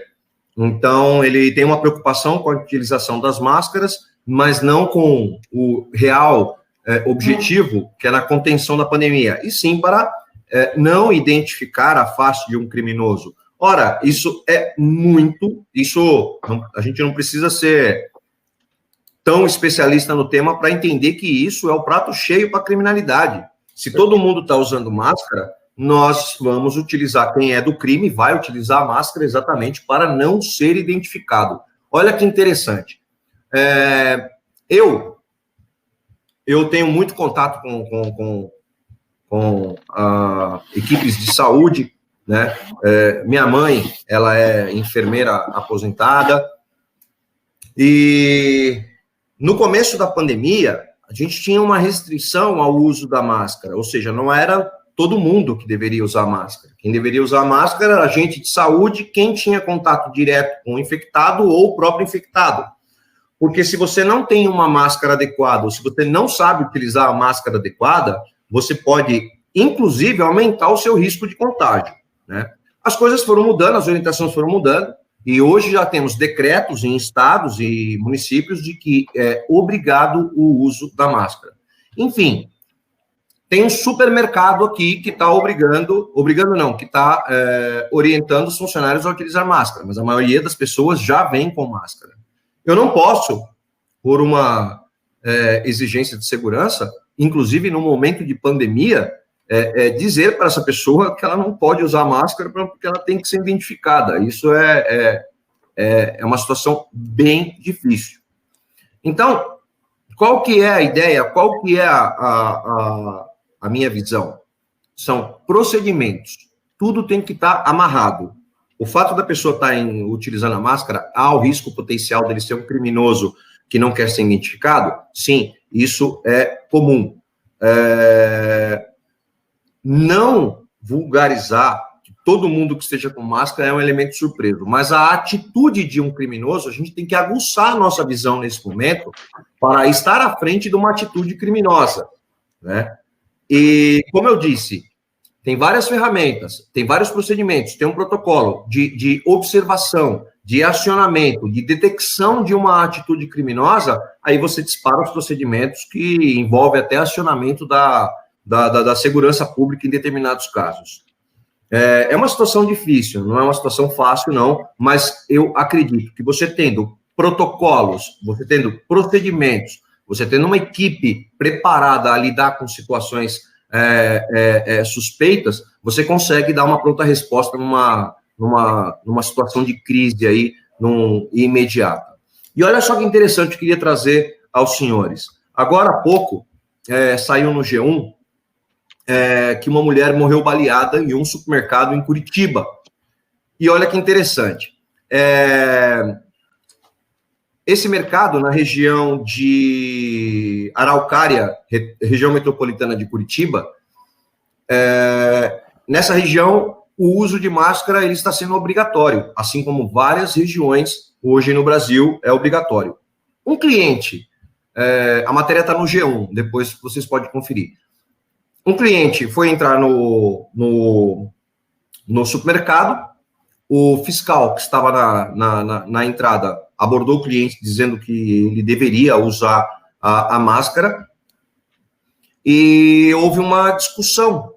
Então, ele tem uma preocupação com a utilização das máscaras, mas não com o real objetivo, que é na contenção da pandemia, e sim para não identificar a face de um criminoso. Ora, isso a gente não precisa ser tão especialista no tema para entender que isso é o prato cheio para a criminalidade. Se todo mundo está usando máscara, nós vamos utilizar, quem é do crime vai utilizar a máscara exatamente para não ser identificado. Olha que interessante. Eu tenho muito contato com equipes de saúde, né? Minha mãe, ela é enfermeira aposentada, e no começo da pandemia, a gente tinha uma restrição ao uso da máscara, ou seja, não era todo mundo que deveria usar máscara. Quem deveria usar máscara era agente de saúde, quem tinha contato direto com o infectado ou o próprio infectado. Porque se você não tem uma máscara adequada, ou se você não sabe utilizar a máscara adequada, você pode, inclusive, aumentar o seu risco de contágio, né? As coisas foram mudando, as orientações foram mudando, e hoje já temos decretos em estados e municípios de que é obrigado o uso da máscara. Enfim, tem um supermercado aqui que está que está orientando os funcionários a utilizar máscara, mas a maioria das pessoas já vem com máscara. Eu não posso, por uma exigência de segurança, inclusive no momento de pandemia, dizer para essa pessoa que ela não pode usar máscara porque ela tem que ser identificada. Isso é uma situação bem difícil. Então, qual que é a ideia? Qual que é a minha visão? São procedimentos. Tudo tem que estar amarrado. O fato da pessoa estar utilizando a máscara, há o risco potencial dele ser um criminoso que não quer ser identificado? Sim, isso é comum. Não vulgarizar que todo mundo que esteja com máscara é um elemento surpreso, mas a atitude de um criminoso, a gente tem que aguçar a nossa visão nesse momento para estar à frente de uma atitude criminosa, né? E, como eu disse, tem várias ferramentas, tem vários procedimentos, tem um protocolo de observação, de acionamento, de detecção de uma atitude criminosa, aí você dispara os procedimentos que envolvem até acionamento da segurança pública em determinados casos. É uma situação difícil, não é uma situação fácil, não, mas eu acredito que você tendo protocolos, você tendo procedimentos, você tendo uma equipe preparada a lidar com situações suspeitas, você consegue dar uma pronta resposta numa situação de crise aí, imediata. E olha só que interessante, eu queria trazer aos senhores. Agora há pouco, saiu no G1 que uma mulher morreu baleada em um supermercado em Curitiba. E olha que interessante. Esse mercado, na região de Araucária, região metropolitana de Curitiba, nessa região, o uso de máscara ele está sendo obrigatório, assim como várias regiões hoje no Brasil é obrigatório. Um cliente, a matéria está no G1, depois vocês podem conferir. Um cliente foi entrar no supermercado, o fiscal que estava na entrada abordou o cliente dizendo que ele deveria usar a máscara, e houve uma discussão,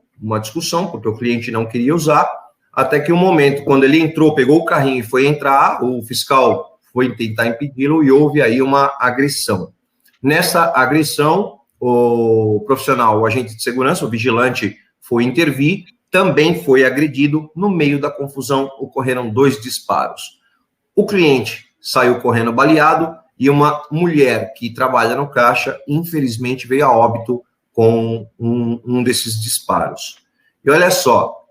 porque o cliente não queria usar, até que um momento, quando ele entrou, pegou o carrinho e foi entrar, o fiscal foi tentar impedi-lo e houve aí uma agressão. Nessa agressão, o profissional, o agente de segurança, o vigilante, foi intervir, também foi agredido. No meio da confusão, ocorreram 2 disparos. O cliente saiu correndo baleado e uma mulher que trabalha no caixa, infelizmente, veio a óbito com um desses disparos. E olha só,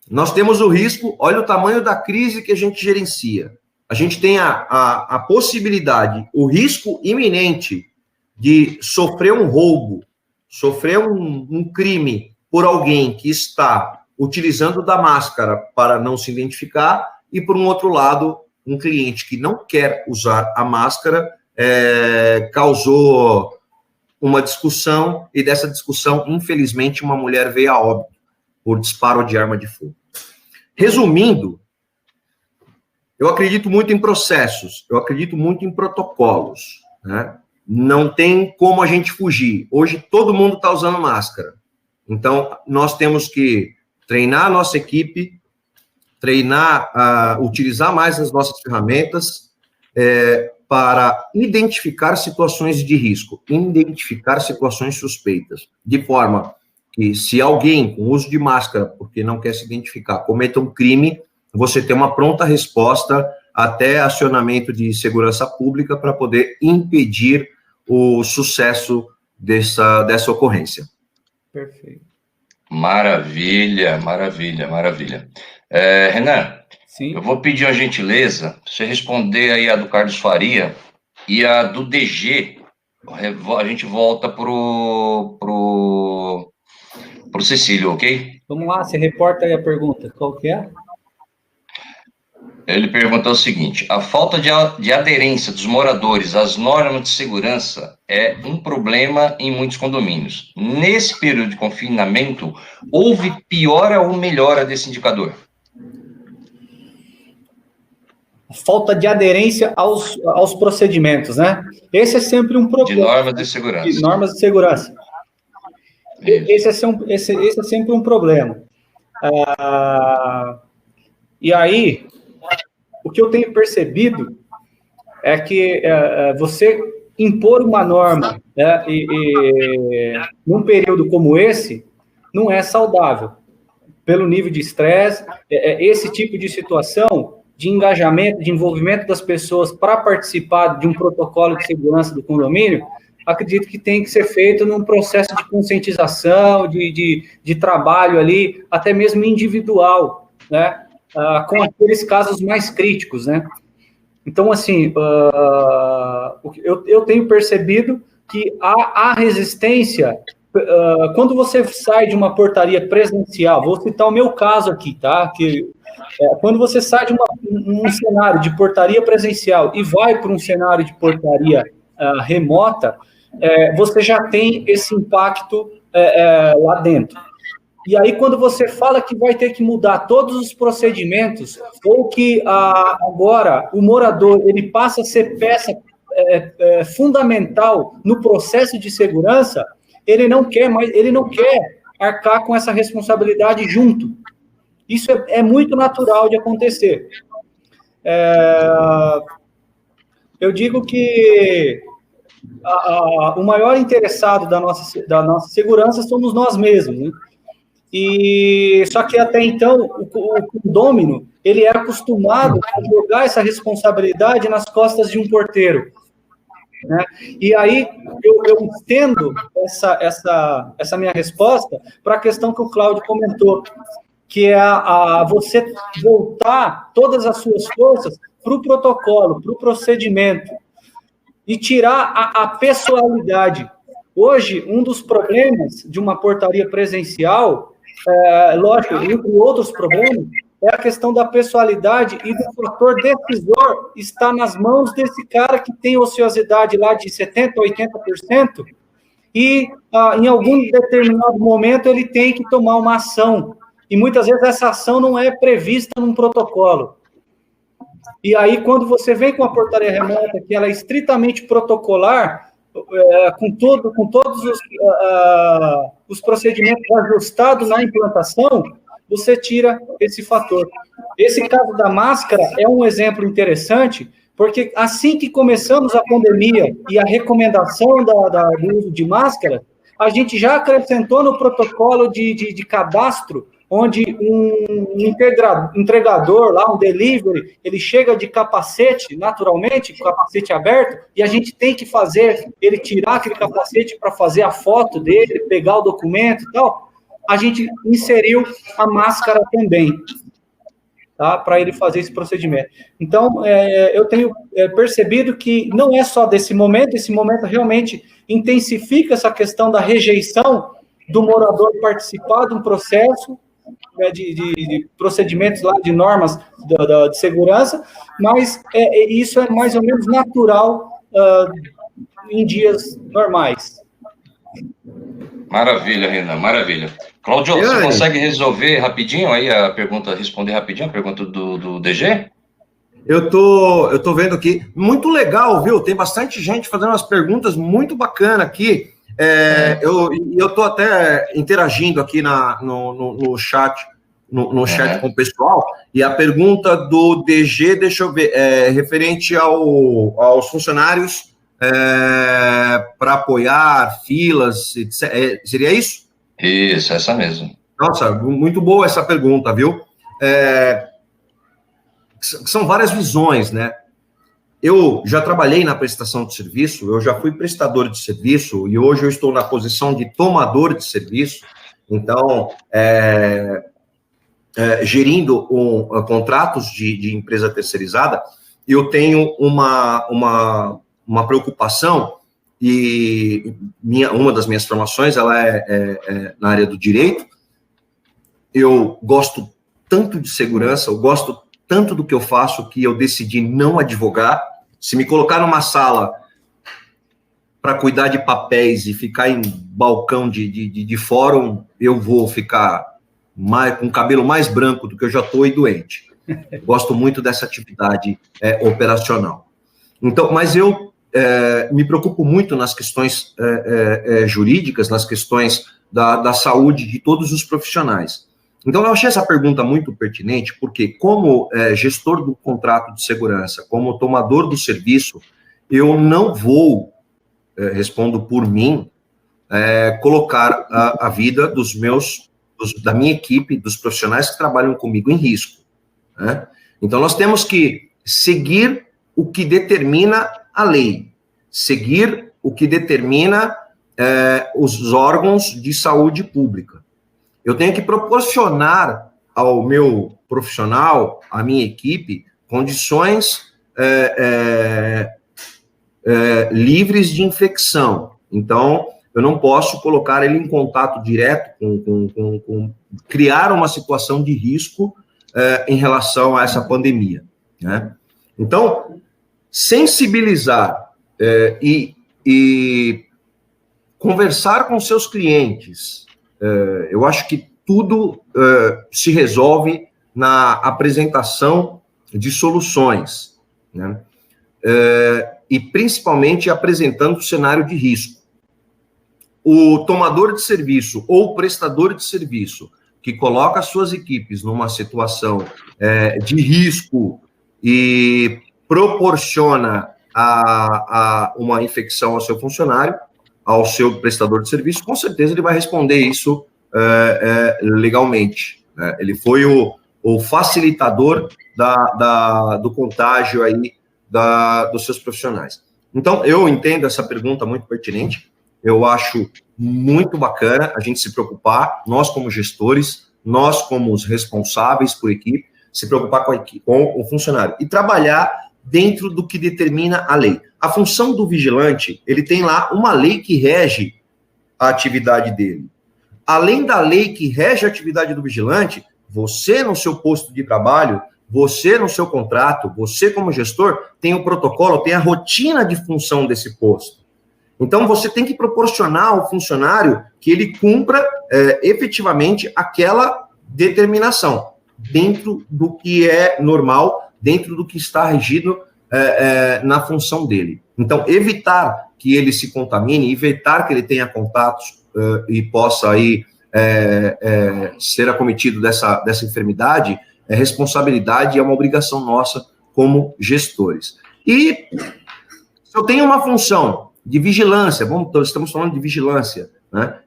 nós temos o risco, olha o tamanho da crise que a gente gerencia. A gente tem a possibilidade, o risco iminente de sofrer um roubo, sofrer um crime por alguém que está utilizando da máscara para não se identificar, e, por um outro lado, um cliente que não quer usar a máscara causou uma discussão, e dessa discussão, infelizmente, uma mulher veio a óbito por disparo de arma de fogo. Resumindo, eu acredito muito em processos, eu acredito muito em protocolos, né? Não tem como a gente fugir. Hoje, todo mundo está usando máscara. Então, nós temos que treinar a nossa equipe, utilizar mais as nossas ferramentas para identificar situações de risco, identificar situações suspeitas, de forma que, se alguém com uso de máscara, porque não quer se identificar, cometa um crime, você tem uma pronta resposta até acionamento de segurança pública para poder impedir o sucesso dessa ocorrência. Perfeito. Maravilha, maravilha, maravilha. Renan, sim, eu vou pedir uma gentileza, você responder aí a do Carlos Faria e a do DG, a gente volta pro Cecílio, ok? Vamos lá, você reporta aí a pergunta, qual que é? Ele perguntou o seguinte: a falta de aderência dos moradores às normas de segurança é um problema em muitos condomínios. Nesse período de confinamento, houve piora ou melhora desse indicador? Falta de aderência aos procedimentos, né? Esse é sempre um problema. De normas de segurança. De normas de segurança. Esse é sempre um problema. E aí, o que eu tenho percebido é que você impor uma norma, né, num período como esse, não é saudável. Pelo nível de estresse, esse tipo de situação de engajamento, de envolvimento das pessoas para participar de um protocolo de segurança do condomínio, acredito que tem que ser feito num processo de conscientização, de trabalho ali, até mesmo individual, né? Com aqueles casos mais críticos, né? Então, assim, eu tenho percebido que há resistência quando você sai de uma portaria presencial. Vou citar o meu caso aqui, tá? Quando você sai de um cenário de portaria presencial e vai para um cenário de portaria remota, você já tem esse impacto lá dentro. E aí, quando você fala que vai ter que mudar todos os procedimentos, ou que agora o morador ele passa a ser peça fundamental no processo de segurança, ele não quer arcar com essa responsabilidade junto. Isso é muito natural de acontecer. Eu digo que o maior interessado da nossa segurança somos nós mesmos, né? Só que até então o condômino ele é acostumado a jogar essa responsabilidade nas costas de um porteiro, né? E aí eu estendo essa minha resposta para a questão que o Cláudio comentou, que é você voltar todas as suas forças para o protocolo, para o procedimento, e tirar a pessoalidade. Hoje, um dos problemas de uma portaria presencial, lógico, entre outros problemas, é a questão da pessoalidade e do fator decisor está nas mãos desse cara que tem ociosidade lá de 70%, 80%, e em algum determinado momento ele tem que tomar uma ação. E muitas vezes essa ação não é prevista num protocolo. E aí, quando você vem com a portaria remota, que ela é estritamente protocolar, com todos os procedimentos ajustados na implantação, você tira esse fator. Esse caso da máscara é um exemplo interessante, porque assim que começamos a pandemia e a recomendação do uso de máscara, a gente já acrescentou no protocolo de cadastro, onde um entregador lá, um delivery, ele chega de capacete, naturalmente, com o capacete aberto, e a gente tem que fazer ele tirar aquele capacete para fazer a foto dele, pegar o documento e tal, a gente inseriu a máscara também, tá? Para ele fazer esse procedimento. Então, eu tenho percebido que não é só desse momento, esse momento realmente intensifica essa questão da rejeição do morador participar de um processo, né, de procedimentos lá, de normas de segurança, mas isso é mais ou menos natural em dias normais. Maravilha, Renan, maravilha. Cláudio, você consegue resolver rapidinho aí responder rapidinho a pergunta do DG? Eu tô vendo aqui, muito legal, viu? Tem bastante gente fazendo umas perguntas muito bacanas aqui. Eu tô até interagindo aqui no chat, no chat com o pessoal, e a pergunta do DG, deixa eu ver, referente aos funcionários para apoiar filas, etc. Seria isso? Isso, essa mesmo. Nossa, muito boa essa pergunta, viu? São várias visões, né? Eu já trabalhei na prestação de serviço, eu já fui prestador de serviço e hoje eu estou na posição de tomador de serviço, então, gerindo contratos de empresa terceirizada, eu tenho uma preocupação e uma das minhas formações, ela é na área do direito. Eu gosto tanto de segurança, eu gosto tanto do que eu faço que eu decidi não advogar. Se me colocar numa sala para cuidar de papéis e ficar em balcão de fórum, eu vou ficar com o cabelo mais branco do que eu já estou e doente. Gosto muito dessa atividade operacional. Então, mas eu me preocupo muito nas questões jurídicas, nas questões da saúde de todos os profissionais. Então, eu achei essa pergunta muito pertinente, porque como gestor do contrato de segurança, como tomador do serviço, eu não vou, respondo por mim, colocar a vida da minha equipe, dos profissionais que trabalham comigo em risco, né? Então, nós temos que seguir o que determina a lei, seguir o que determina os órgãos de saúde pública. Eu tenho que proporcionar ao meu profissional, à minha equipe, condições livres de infecção. Então, eu não posso colocar ele em contato direto criar uma situação de risco em relação a essa pandemia, né? Então, sensibilizar e conversar com seus clientes. Eu acho que tudo se resolve na apresentação de soluções, né? E principalmente apresentando o cenário de risco. O tomador de serviço ou o prestador de serviço que coloca as suas equipes numa situação de risco e proporciona uma infecção ao seu funcionário, ao seu prestador de serviço, com certeza ele vai responder isso legalmente, né? Ele foi o facilitador do contágio aí dos seus profissionais. Então, eu entendo essa pergunta muito pertinente, eu acho muito bacana a gente se preocupar, nós como gestores, nós como os responsáveis por equipe, se preocupar com o funcionário e trabalhar dentro do que determina a lei. A função do vigilante, ele tem lá uma lei que rege a atividade dele. Além da lei que rege a atividade do vigilante, você no seu posto de trabalho, você no seu contrato, você como gestor, tem o protocolo, tem a rotina de função desse posto. Então, você tem que proporcionar ao funcionário que ele cumpra efetivamente aquela determinação, dentro do que é normal, dentro do que está regido na função dele. Então, evitar que ele se contamine, evitar que ele tenha contatos e possa aí ser acometido dessa enfermidade, é responsabilidade e é uma obrigação nossa como gestores. E se eu tenho uma função de vigilância, estamos falando de vigilância, né?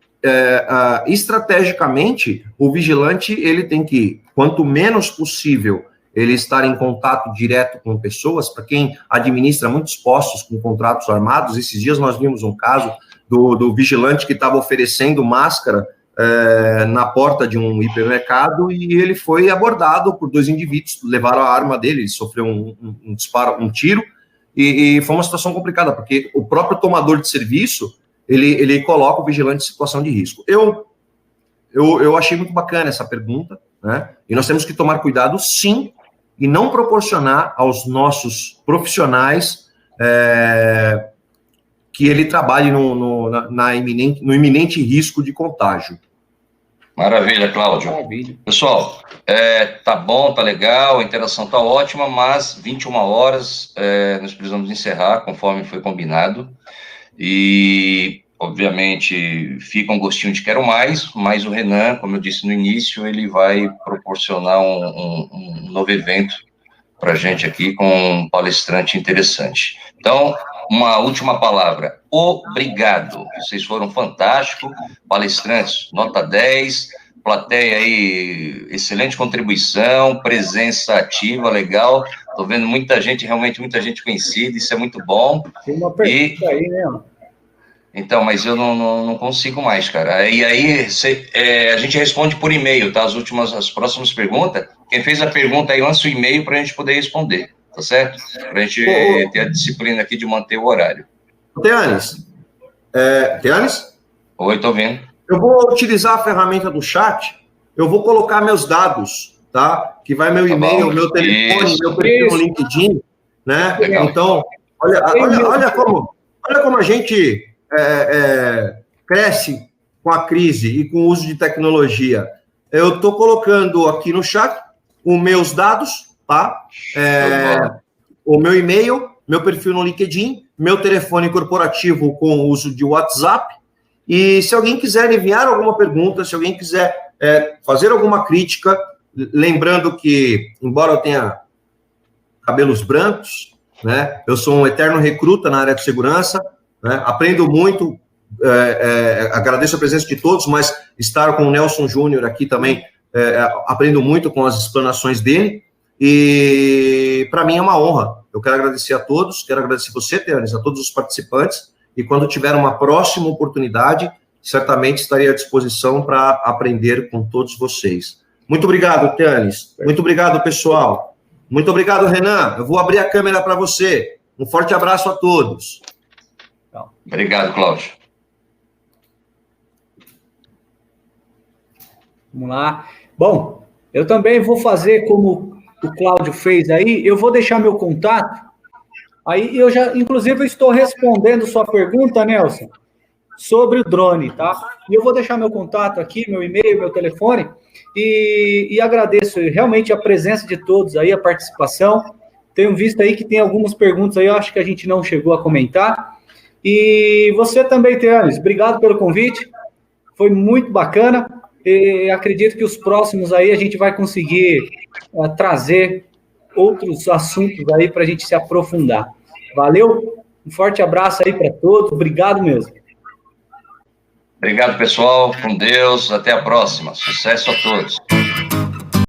estrategicamente, o vigilante, ele tem que, quanto menos possível, ele estar em contato direto com pessoas. Para quem administra muitos postos com contratos armados, esses dias nós vimos um caso do vigilante que estava oferecendo máscara na porta de um hipermercado, e ele foi abordado por 2 indivíduos, levaram a arma dele, ele sofreu um disparo, um tiro, e foi uma situação complicada, porque o próprio tomador de serviço, ele coloca o vigilante em situação de risco. Eu achei muito bacana essa pergunta, né? E nós temos que tomar cuidado, sim, e não proporcionar aos nossos profissionais que ele trabalhe no iminente risco de contágio. Maravilha, Cláudio. Maravilha. Pessoal, tá bom, tá legal, a interação tá ótima, mas 21 horas nós precisamos encerrar, conforme foi combinado. E, obviamente, fica um gostinho de quero mais, mas o Renan, como eu disse no início, ele vai proporcionar um novo evento para a gente aqui com um palestrante interessante. Então, uma última palavra. Obrigado. Vocês foram fantásticos. Palestrantes, nota 10. Plateia aí, excelente contribuição, presença ativa, legal. Estou vendo muita gente, realmente muita gente conhecida, isso é muito bom. Tem uma pergunta aí, né? Então, mas eu não consigo mais, cara. E aí, a gente responde por e-mail, tá? As próximas perguntas, quem fez a pergunta aí, lança o e-mail para a gente poder responder, tá certo? Para a gente ter a disciplina aqui de manter o horário. Teanes? Oi, tô vendo. Eu vou utilizar a ferramenta do chat, eu vou colocar meus dados, tá? Que vai meu e-mail, meu telefone, meu perfil no LinkedIn, né? Legal. Então, olha como a gente cresce com a crise e com o uso de tecnologia. Eu estou colocando aqui no chat os meus dados, tá? O meu e-mail, meu perfil no LinkedIn, meu telefone corporativo com o uso de WhatsApp. E se alguém quiser enviar alguma pergunta, se alguém quiser fazer alguma crítica, lembrando que, embora eu tenha cabelos brancos, né, eu sou um eterno recruta na área de segurança, né, aprendo muito, agradeço a presença de todos, mas estar com o Nelson Júnior aqui também, aprendo muito com as explanações dele, e para mim é uma honra. Eu quero agradecer a todos, quero agradecer você, Teanes, a todos os participantes, e quando tiver uma próxima oportunidade, certamente estarei à disposição para aprender com todos vocês. Muito obrigado, Teanes. Muito obrigado, pessoal. Muito obrigado, Renan. Eu vou abrir a câmera para você. Um forte abraço a todos. Obrigado, Cláudio. Vamos lá. Bom, eu também vou fazer como o Cláudio fez aí, eu vou deixar meu contato. Aí eu já, inclusive, estou respondendo sua pergunta, Nelson, sobre o drone, tá? E eu vou deixar meu contato aqui, meu e-mail, meu telefone, e agradeço realmente a presença de todos aí, a participação. Tenho visto aí que tem algumas perguntas aí, eu acho que a gente não chegou a comentar. E você também, Teanes, obrigado pelo convite, foi muito bacana, e acredito que os próximos aí a gente vai conseguir trazer outros assuntos aí para a gente se aprofundar. Valeu, um forte abraço aí para todos, obrigado mesmo. Obrigado, pessoal, com Deus, até a próxima, sucesso a todos.